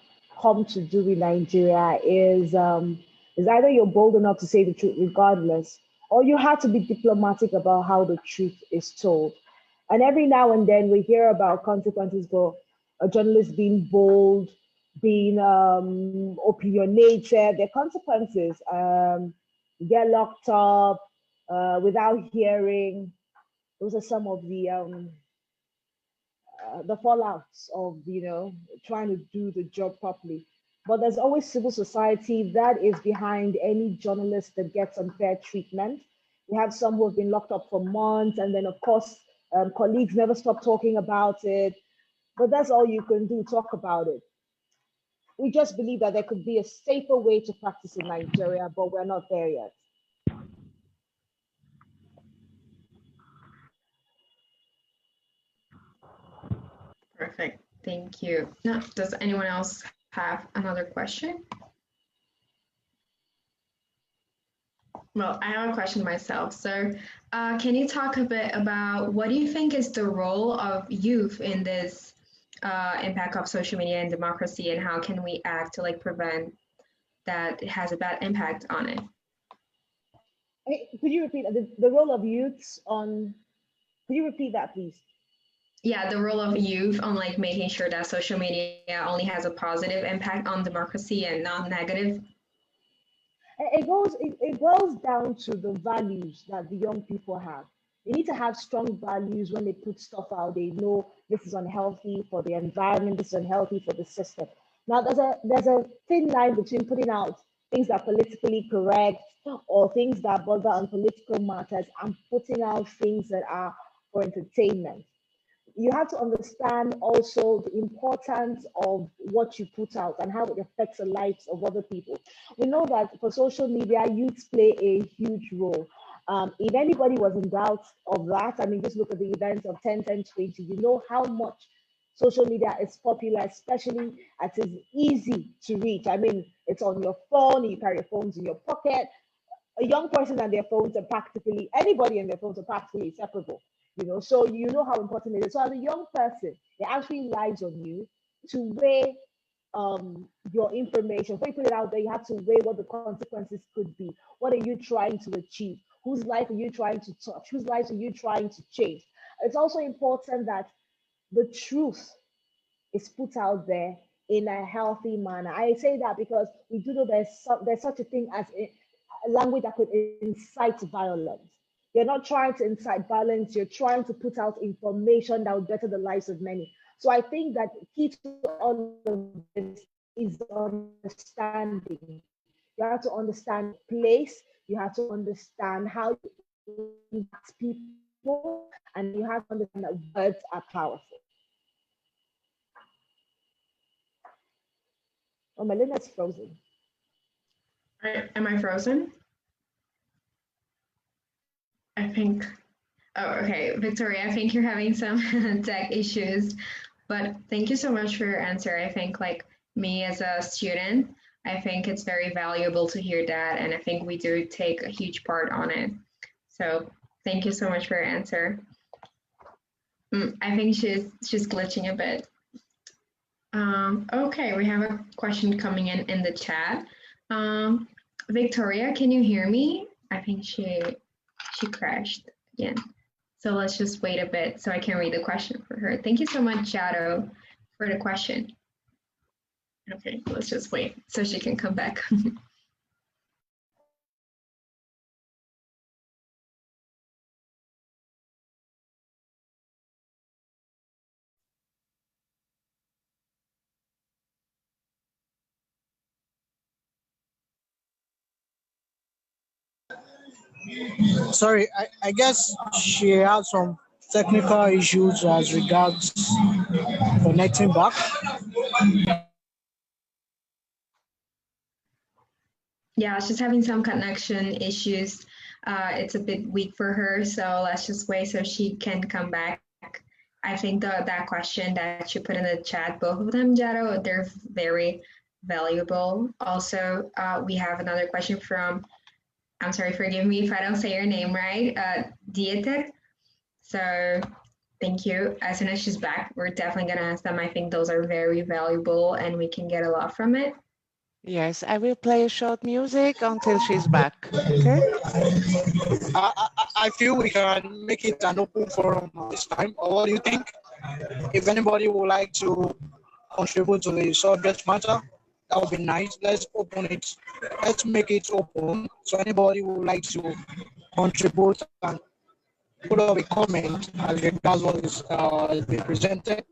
come to do in Nigeria is either you're bold enough to say the truth regardless, or you have to be diplomatic about how the truth is told. And every now and then we hear about consequences for a journalist being bold, being opinionated. Their consequences get locked up without hearing. Those are some of the fallouts of trying to do the job properly. But there's always civil society that is behind any journalist that gets unfair treatment. We have some who have been locked up for months, and then of course colleagues never stop talking about it. But that's all you can do, talk about it. We just believe that there could be a safer way to practice in Nigeria, but we're not there yet. Perfect. Thank you. Now, does anyone else have another question? Well, I have a question myself. So, can you talk a bit about what do you think is the role of youth in this impact of social media and democracy, and how can we act to like prevent that it has a bad impact on it? Hey, could you repeat the role of youths on? Could you repeat that, please? Yeah, the role of youth on like making sure that social media only has a positive impact on democracy and not negative. It boils down to the values that the young people have. They need to have strong values when they put stuff out. They know this is unhealthy for the environment, this is unhealthy for the system. Now there's a thin line between putting out things that are politically correct or things that bother on political matters and putting out things that are for entertainment. You have to understand also the importance of what you put out and how it affects the lives of other people. We know that for social media, youths play a huge role. If anybody was in doubt of that, I mean, just look at the events of 10, 10, 20. You know how much social media is popular, especially as it's easy to reach. I mean, it's on your phone, you carry your phones in your pocket. A young person and their phones are practically, anybody and their phones are practically inseparable, so you know how important it is. So as a young person, it actually lies on you to weigh your information. Before you put it out there, you have to weigh what the consequences could be. What are you trying to achieve? Whose life are you trying to touch? Whose lives are you trying to change? It's also important that the truth is put out there in a healthy manner. I say that because we do know there's such a thing as a language that could incite violence. You're not trying to incite violence, you're trying to put out information that will better the lives of many. So I think that key to all of this is understanding. You have to understand place, you have to understand how to impact people, and you have to understand that words are powerful. Oh, Melina's frozen. Am I frozen? I think, oh, okay, Victoria, I think you're having some tech issues, but thank you so much for your answer. I think like me as a student, I think it's very valuable to hear that, and I think we do take a huge part on it. So thank you so much for your answer. I think she's glitching a bit. Okay, we have a question coming in the chat. Victoria, can you hear me? I think she crashed again. So let's just wait a bit so I can read the question for her. Thank you so much, Shadow, for the question. Okay, let's just wait so she can come back. Sorry, I guess she had some technical issues as regards connecting back. Yeah, she's having some connection issues. It's a bit weak for her, so let's just wait so she can come back. I think that question that you put in the chat, both of them, Jaro, they're very valuable. Also, we have another question from, I'm sorry, forgive me if I don't say your name right, Dieter. So thank you. As soon as she's back, we're definitely gonna ask them. I think those are very valuable and we can get a lot from it. Yes, I will play a short music until she's back. Okay. I feel we can make it an open forum this time. Or what do you think? If anybody would like to contribute to the subject matter, that would be nice. Let's open it. Let's make it open. So anybody who would like to contribute and put up a comment as regards what is being presented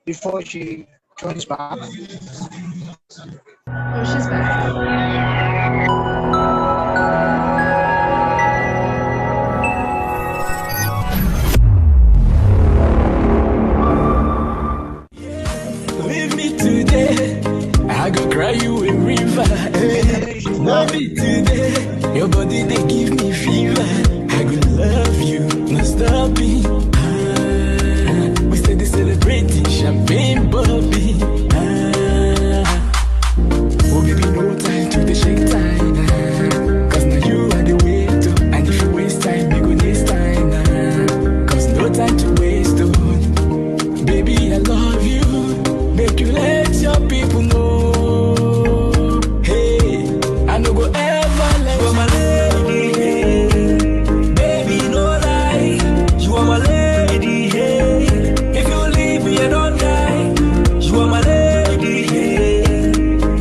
before she joins back. Oh, she's back. Leave me today, I go cry you a river. Love me today, your body they give me fever. I go love you, no stopping. We steady celebrating champagne, Bobby. Oh baby, no time to the shake time. Cause now you are the way to. And if you waste time, you go this time. Cause no time to waste, oh. Baby, I love you. Make you let your people know. Hey, I no go ever let you. You are my lady, hey. Baby, no lie. You are my lady, hey. If you leave me, I don't die. You are my lady, hey.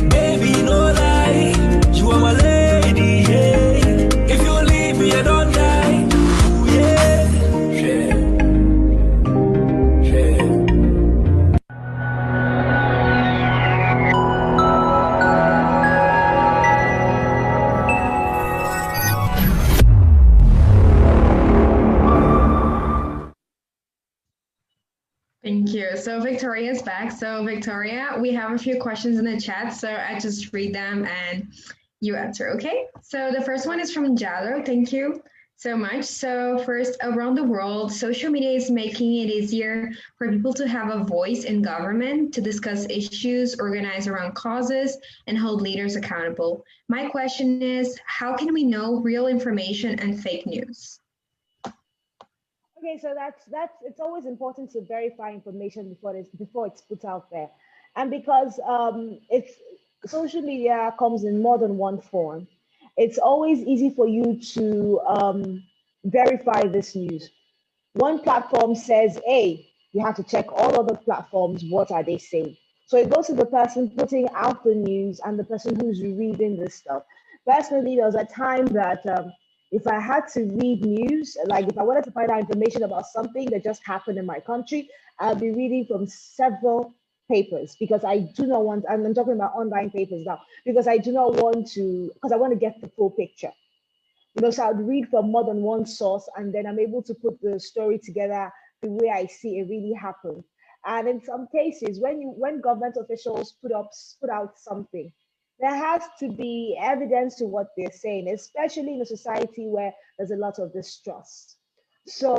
Baby, no lie. You are my lady, hey. If you leave me, I don't die. Ooh, yeah. Yeah. Yeah. Thank you. So Victoria's back. So Victoria, we have a few questions in the chat. So I just read them and you answer, okay? So the first one is from Jalo. Thank you so much. So first, around the world, social media is making it easier for people to have a voice in government, to discuss issues, organize around causes, and hold leaders accountable. My question is, how can we know real information and fake news? Okay, so that's it's always important to verify information before it's put out there, and because it's social media comes in more than one form, it's always easy for you to verify this news. One platform says A, you have to check all other platforms. What are they saying? So it goes to the person putting out the news and the person who's reading this stuff. Personally, there was a time that if I had to read news, like if I wanted to find out information about something that just happened in my country, I'll be reading from several papers because I do not want, and I'm talking about online papers now, because I do not want to, because I want to get the full picture. So I'd read from more than one source and then I'm able to put the story together the way I see it really happened. And in some cases, when government officials put out something, there has to be evidence to what they're saying, especially in a society where there's a lot of distrust. So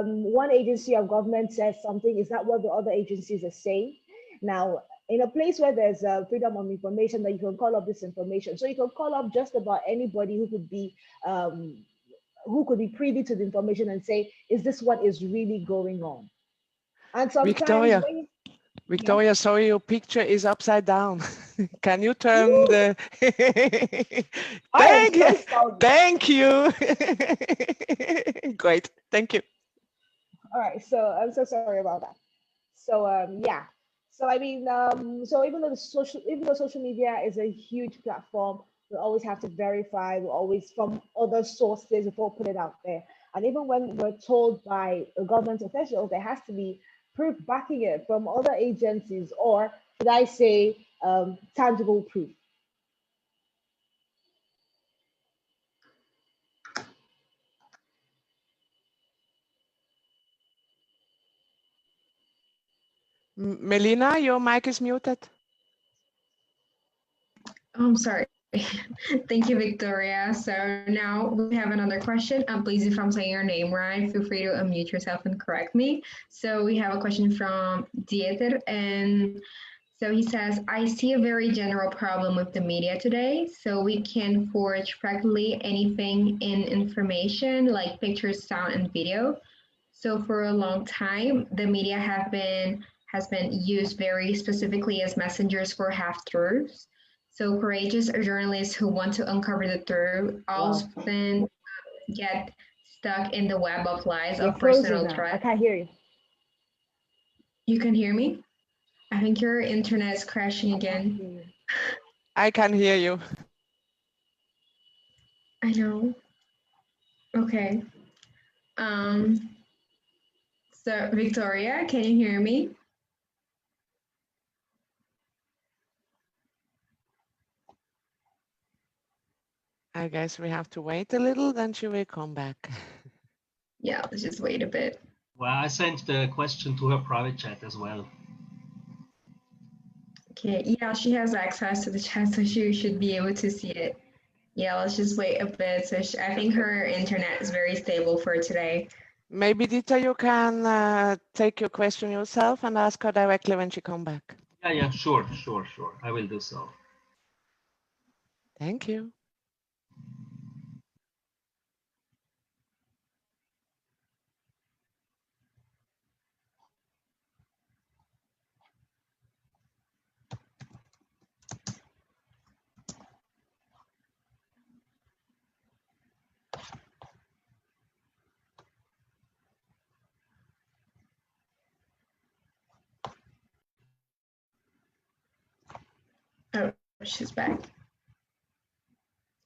one agency of government says something, is that what the other agencies are saying? Now, in a place where there's freedom of information, that you can call up this information. So you can call up just about anybody who could be privy to the information and say, is this what is really going on? And sometimes Victoria, Victoria, yeah. Sorry, your picture is upside down. Can you turn the... Thank you. Great, thank you. All right, so I'm so sorry about that. So yeah, so I mean, so even though social media is a huge platform, we always have to verify. We always from other sources before put it out there. And even when we're told by a government official, there has to be proof backing it from other agencies, or should I say, tangible proof. Melina, your mic is muted. Oh, I'm sorry. Thank you, Victoria. So now we have another question. Please, if I'm saying your name right, feel free to unmute yourself and correct me. So we have a question from Dieter, and so he says, I see a very general problem with the media today. So we can forge practically anything in information like pictures, sound, and video. So for a long time, the media has been used very specifically as messengers for half-truths. So courageous journalists who want to uncover the truth often get stuck in the web of lies You're of frozen personal now. I threat. can't hear you. You can hear me? I think your internet is crashing again. I can hear you. I know. Okay. So Victoria, can you hear me? I guess we have to wait a little, then she will come back. Yeah, let's just wait a bit. Well, I sent the question to her private chat as well. Okay, yeah, she has access to the chat, so she should be able to see it. Yeah, let's just wait a bit. So I think her internet is very stable for today. Maybe Dita, you can take your question yourself and ask her directly when she come back. Yeah, sure. I will do so. Thank you. Oh, she's back.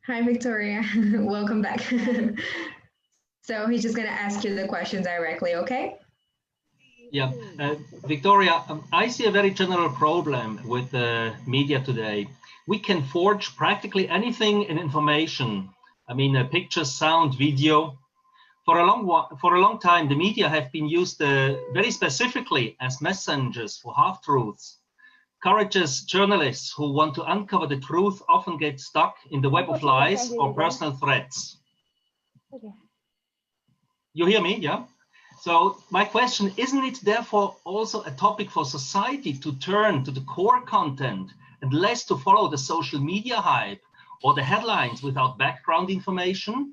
Hi, Victoria. Welcome back. So he's just going to ask you the question directly, okay? Yeah, Victoria, I see a very general problem with the media today. We can forge practically anything in information. I mean, pictures, sound, video. For a long time, the media have been used very specifically as messengers for half-truths. Courageous journalists who want to uncover the truth often get stuck in the web of lies or personal threats. Okay. You hear me, yeah? So my question, isn't it therefore also a topic for society to turn to the core content and less to follow the social media hype or the headlines without background information?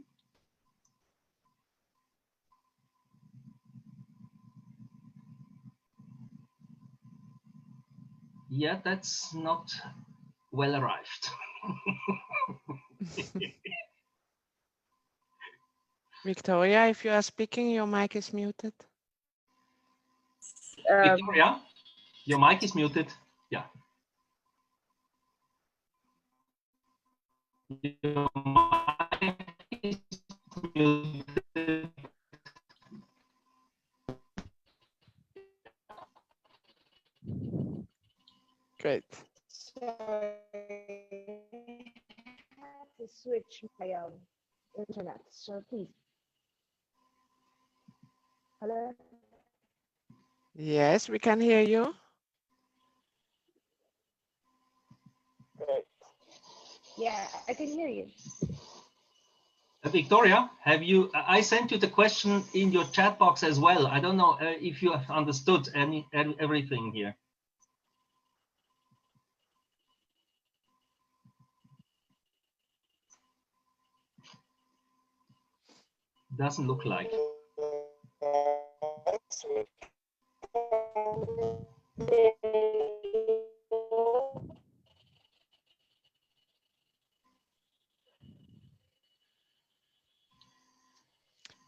Yeah, that's not well arrived. Victoria, if you are speaking, your mic is muted. Victoria, your mic is muted. Yeah. Your mic is muted. Great. Sorry, I have to switch my internet. So please. Hello. Yes, we can hear you. Great. Yeah, I can hear you. Victoria, I sent you the question in your chat box as well. I don't know if you have understood everything here. Doesn't look like.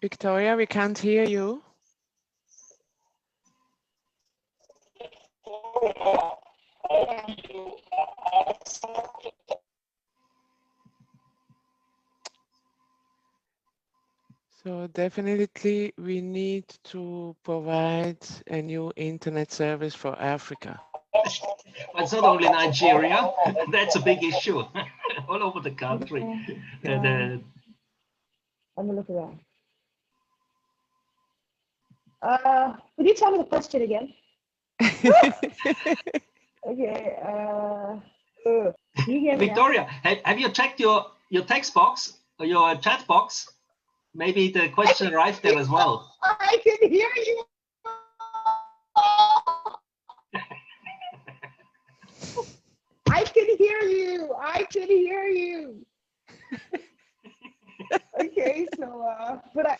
Victoria, we can't hear you. So definitely we need to provide a new internet service for Africa. But it's not only Nigeria, that's a big issue all over the country. Let me look at that. Could you tell me the question again? Okay. You hear me now? Victoria, have you checked your text box or your chat box? Maybe the question arrived there as well. I can hear you. I can hear you. I can hear you. Okay, so but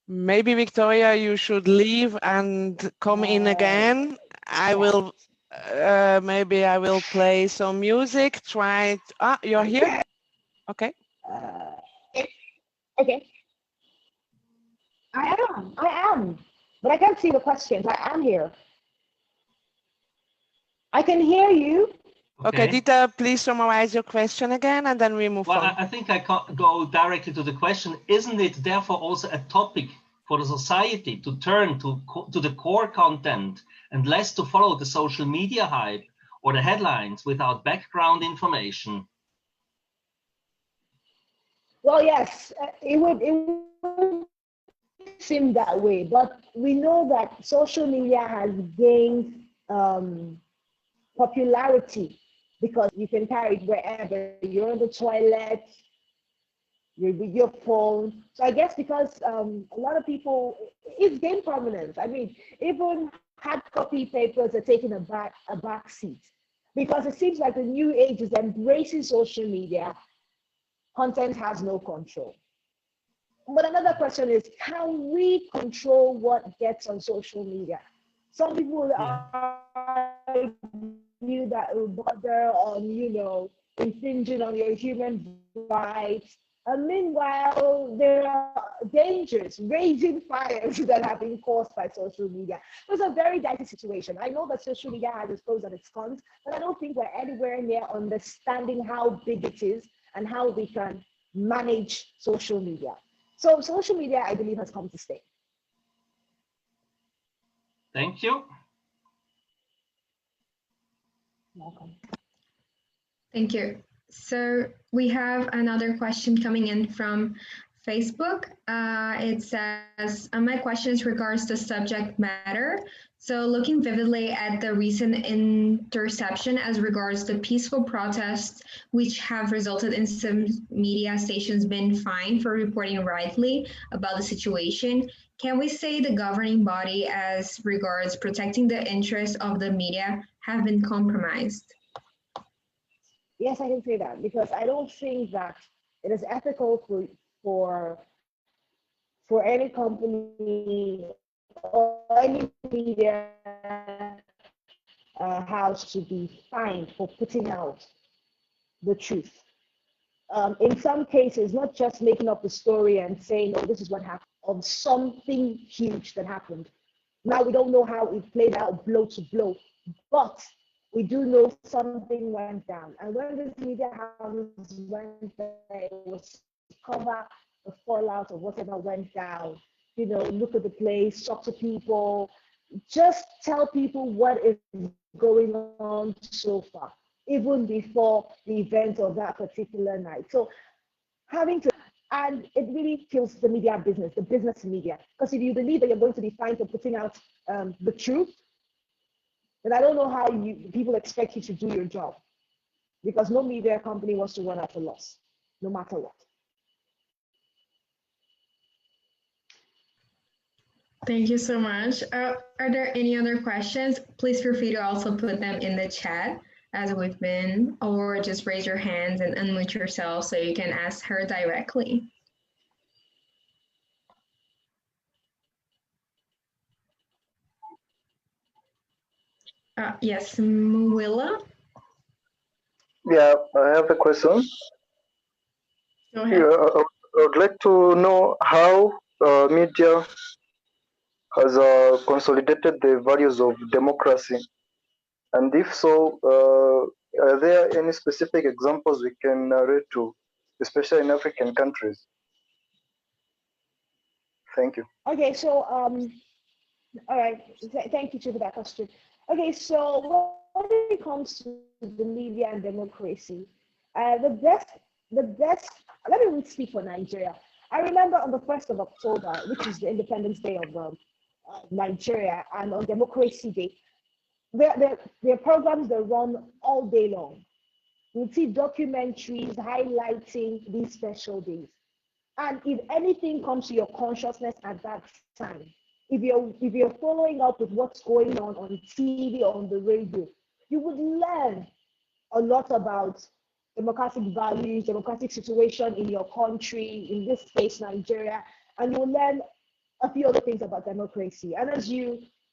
maybe Victoria, you should leave and come in again. I will. Maybe I will play some music. Try. You're here. Okay. Okay. I am, but I can't see the questions. I am here. I can hear you. Okay, Dita, please summarize your question again, and then we move on. Well, I think I can't go directly to the question. Isn't it therefore also a topic for the society to turn to the core content and less to follow the social media hype or the headlines without background information? Well, yes, it would seem that way, but we know that social media has gained popularity because you can carry it wherever. You're on the toilet, you're with your phone. So I guess because a lot of people, it's gained prominence. I mean, even hard copy papers are taking a back seat because it seems like the new age is embracing social media. Content has no control. But another question is, can we control what gets on social media? Some people argue that will bother on, infringing on your human rights. And meanwhile, there are dangers, raging fires that have been caused by social media. It's a very dicey situation. I know that social media has its pros and its cons, but I don't think we're anywhere near understanding how big it is and how we can manage social media. So social media, I believe, has come to stay. Thank you. Welcome. Thank you. So we have another question coming in from Facebook. It says, my question is regards to subject matter. So looking vividly at the recent interception as regards the peaceful protests, which have resulted in some media stations being fined for reporting rightly about the situation, can we say the governing body as regards protecting the interests of the media have been compromised? Yes, I can say that because I don't think that it is ethical for any company or any media house to be fined for putting out the truth. In some cases, not just making up the story and saying, oh, this is what happened, of something huge that happened. Now we don't know how it played out blow to blow, but we do know something went down. And when this media house went there, it was to cover the fallout of whatever went down. Look at the place, talk to people, just tell people what is going on so far, even before the event of that particular night. So and it really kills the media business, the business media. Because if you believe that you're going to be fined for putting out the truth, then I don't know how people expect you to do your job. Because no media company wants to run at a loss, no matter what. Thank you so much. Are there any other questions? Please feel free to also put them in the chat as we've been, or just raise your hands and unmute yourself so you can ask her directly. Yes, Mwilla? Yeah, I have a question. Go ahead. I would like to know how media has consolidated the values of democracy. And if so, are there any specific examples we can narrate to, especially in African countries? Thank you. Okay, so all right, thank you for that question. Okay, so when it comes to the media and democracy, the best let me speak for Nigeria. I remember on the 1st of October, which is the Independence Day of Nigeria, and on Democracy Day, there are programs that run all day long. You'll see documentaries highlighting these special days. And if anything comes to your consciousness at that time, if you're following up with what's going on TV or on the radio, you would learn a lot about democratic values, democratic situation in your country, in this case, Nigeria, and you'll learn a few other things about democracy. And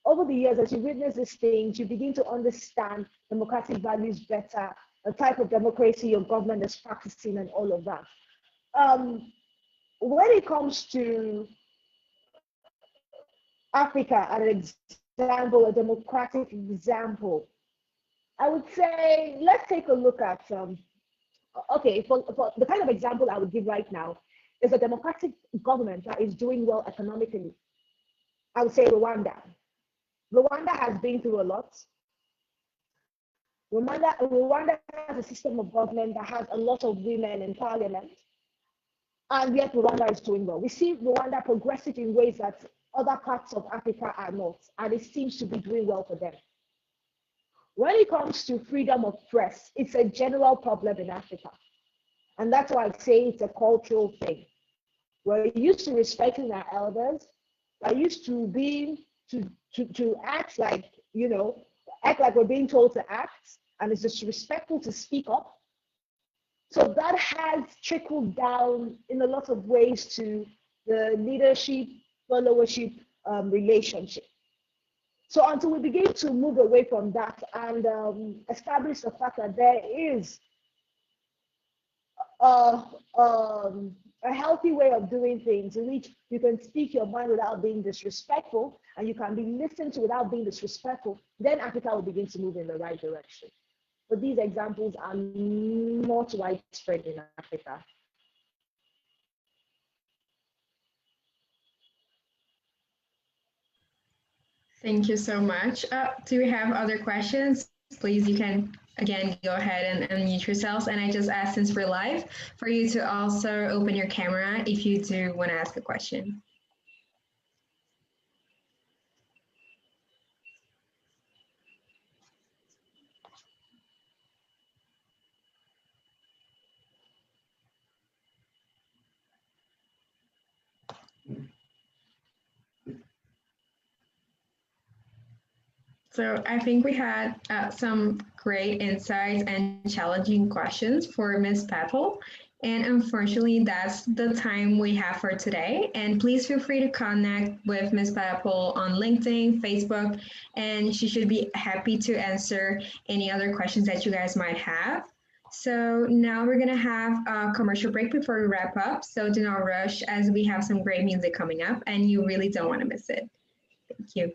over the years, as you witness these things, you begin to understand democratic values better, the type of democracy your government is practicing, and all of that. When it comes to Africa, an example, a democratic example, I would say, let's take a look at, for the kind of example I would give right now is a democratic government that is doing well economically. I would say Rwanda. Rwanda has been through a lot. Rwanda has a system of government that has a lot of women in parliament, and yet Rwanda is doing well. We see Rwanda progressive in ways that other parts of Africa are not, and it seems to be doing well for them. When it comes to freedom of press, it's a general problem in Africa. And that's why I say it's a cultural thing. We're used to respecting our elders, we're used to being, to act like, act like we're being told to act, and it's disrespectful to speak up. So that has trickled down in a lot of ways to the leadership, followership relationship. So until we begin to move away from that and establish the fact that there is a healthy way of doing things in which you can speak your mind without being disrespectful, and you can be listened to without being disrespectful, then Africa will begin to move in the right direction. But these examples are not widespread in Africa. Thank you so much. Do we have other questions? Please, you can, again, go ahead and unmute yourselves. And I just asked, since we're live, for you to also open your camera if you do want to ask a question. So I think we had some great insights and challenging questions for Ms. Pepple. And unfortunately, that's the time we have for today. And please feel free to connect with Ms. Pepple on LinkedIn, Facebook, and she should be happy to answer any other questions that you guys might have. So now we're gonna have a commercial break before we wrap up. So do not rush, as we have some great music coming up and you really don't wanna miss it. Thank you.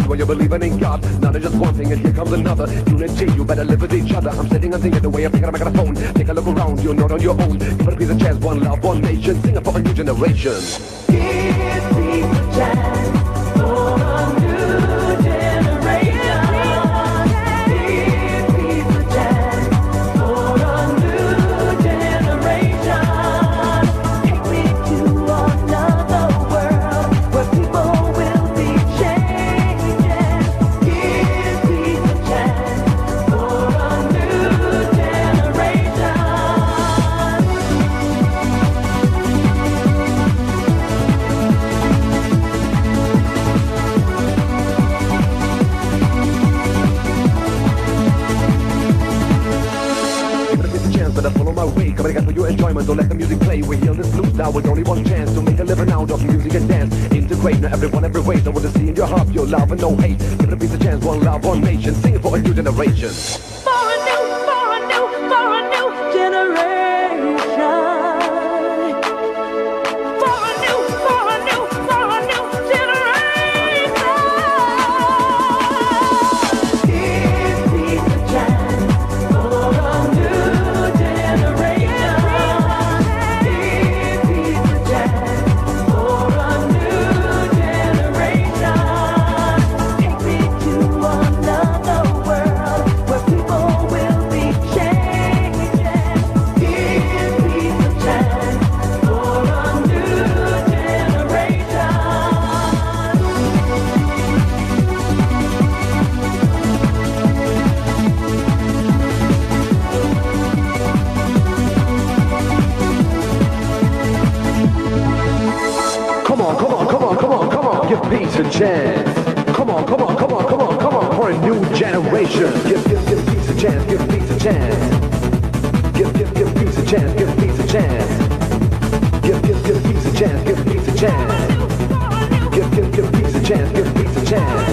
While you're believing in God, not just one thing, and here comes another. Unity, you better live with each other. I'm sitting and thinking the way I think I got a phone. Take a look around, you're not on your own. Give it a piece of chance, one love, one nation. Sing it for a new generation. Give peace a chance for a new generation. Give peace a chance for a new generation. Take me to another world where people will be changed. moment, don't let the music play. We hear this blues now with only one chance to make a living out of music and dance. Integrate now everyone, every way. Don't want to see in your heart, your love and no hate. Give it a piece of chance, one love, one nation. Sing it for a new generation. For a new generation. For a new generation. Give peace a chance for a new generation. Give peace a chance for a new generation. Take me to another world where people will be changing. Give peace a chance for a new generation. Come on, give peace a chance. Come on, for a new generation. Give peace a chance, give peace a chance. Give peace a chance, give peace a chance. Give peace a chance, give peace a chance. Give peace a chance, give peace a chance.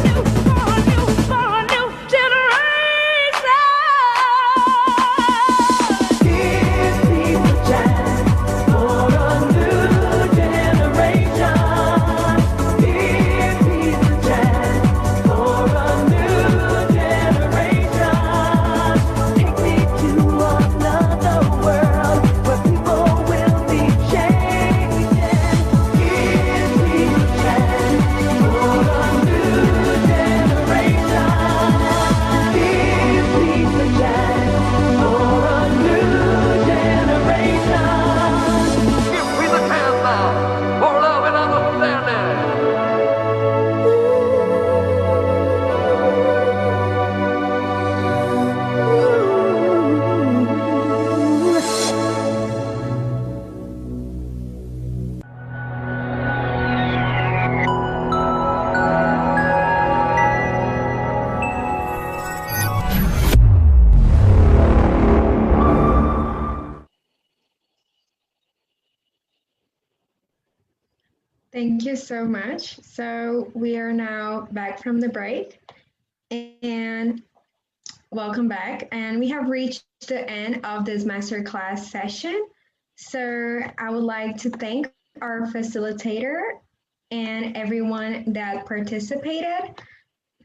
Thank you so much. So we are now back from the break and welcome back. And we have reached the end of this masterclass session. So I would like to thank our facilitator and everyone that participated.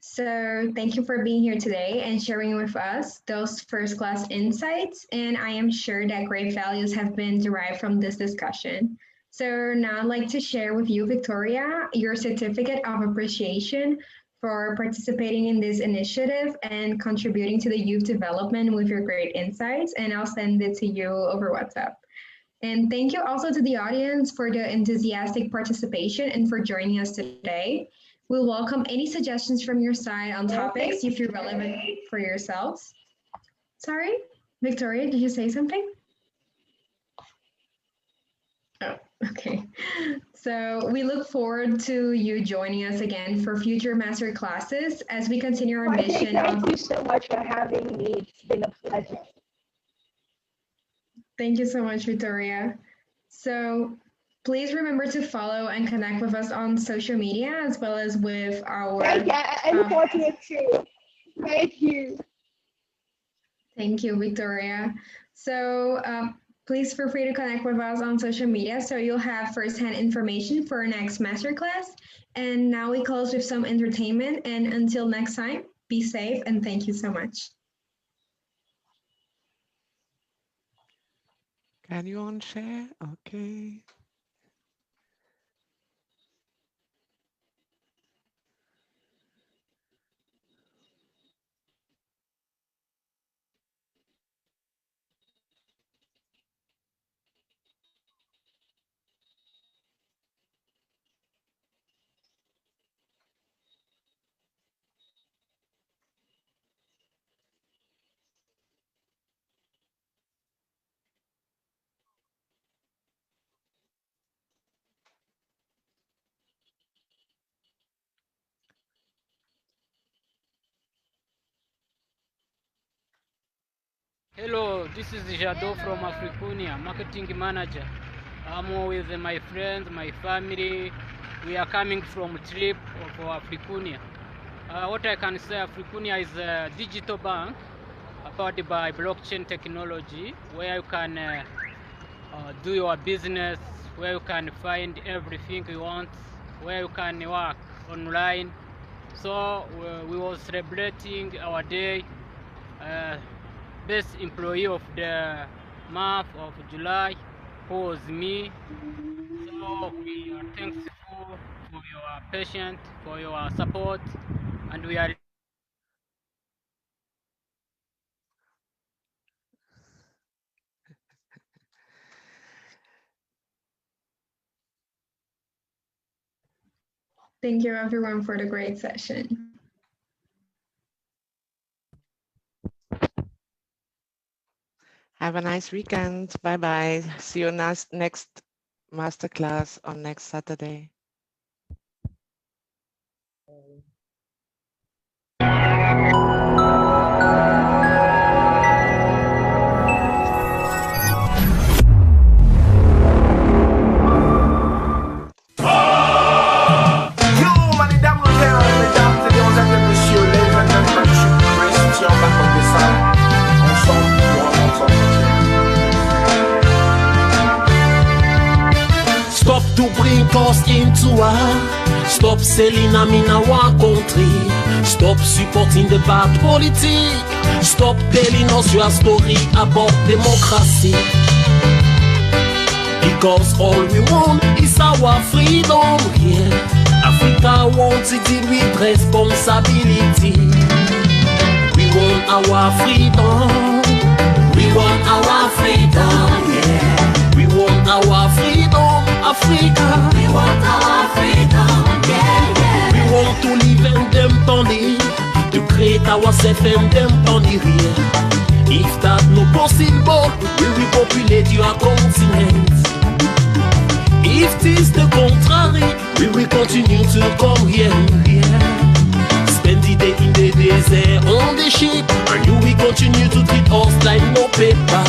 So thank you for being here today and sharing with us those first class insights. And I am sure that great values have been derived from this discussion. So now I'd like to share with you, Victoria, your certificate of appreciation for participating in this initiative and contributing to the youth development with your great insights. And I'll send it to you over WhatsApp. And thank you also to the audience for the enthusiastic participation and for joining us today. We'll welcome any suggestions from your side on topics you feel relevant for yourselves. Sorry, Victoria, did you say something? Oh, okay. So we look forward to you joining us again for future master classes as we continue our mission. Thank you so much for having me. It's been a pleasure. Thank you so much, Victoria. So please remember to follow and connect with us on social media as well as with our... I look forward to it too. Thank you. Thank you, Victoria. So please feel free to connect with us on social media so you'll have firsthand information for our next masterclass. And now we close with some entertainment. And until next time, be safe and thank you so much. Can you unshare? Okay. Hello, this is Jado from Africunia, marketing manager. I'm with my friends, my family. We are coming from a trip for Africunia. What I can say, Africunia is a digital bank powered by blockchain technology, where you can do your business, where you can find everything you want, where you can work online. So we were celebrating our day, best employee of the month of July, who was me. So we are thankful for your patience, for your support, and we are Thank you everyone for the great session. Have a nice weekend. Bye bye. See you next masterclass on next Saturday. Stop to bring us into war. Stop selling Amina our country. Stop supporting the bad politics. Stop telling us your story about democracy. Because all we want is our freedom, yeah. Africa wants to deal with responsibility. We want our freedom. We want our freedom, yeah. We want our freedom, Africa. We want our freedom, yeah, yeah. We want to live independently, to create ourselves independently, yeah. If that's not possible, we will populate your continent. If it is the contrary, we will continue to come here, yeah. Spend the day in the desert on the ship, and you will continue to treat us like no paper.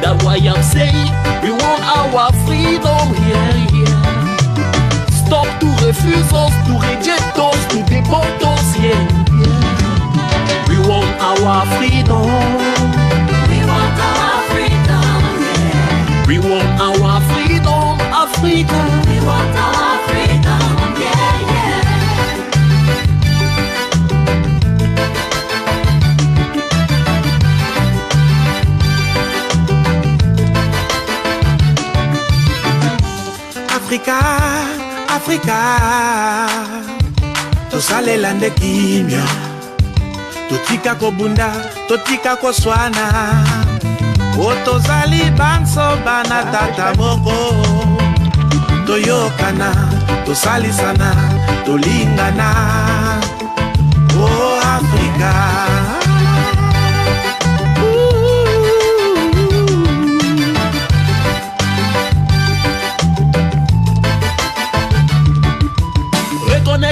That's why I'm saying we want our freedom here, yeah. Stop to refuse us, to reject us, to deport us, yeah, yeah. We want our freedom. We want our freedom, yeah. We want our freedom, Africa. We want our freedom, yeah, yeah. Africa, Africa, tosalela nde kimia, totika kobunda, totika koswana, otozali banso bana tata moko, toyokana, tosalisana, tolingana, oh Africa.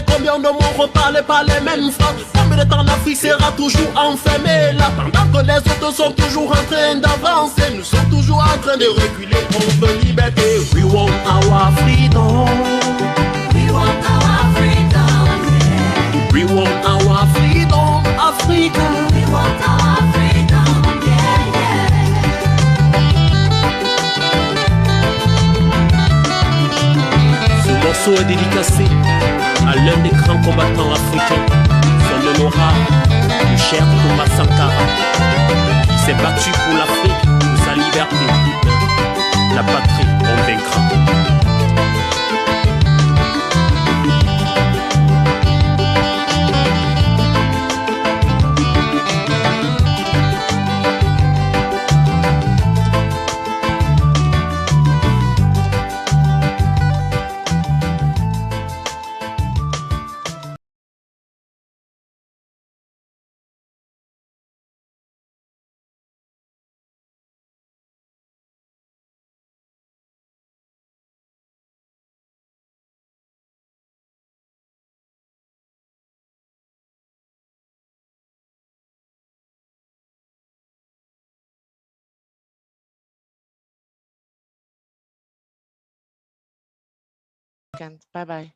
Combien de mots reparlent pas les mêmes phrases. Combien de temps l'Afrique sera toujours enfermée là, pendant que les autres sont toujours en train d'avancer. Nous sommes toujours en train de reculer. On veut liberté. We want our freedom. We want our freedom, yeah. We want our freedom, Africa. We want our freedom, yeah, yeah. Ce morceau est dédicacé à l'un des grands combattants africains, son honorable, le cher Thomas Sankara, qui s'est battu pour l'Afrique, pour sa liberté. La patrie, on vaincra. weekend. Bye-bye.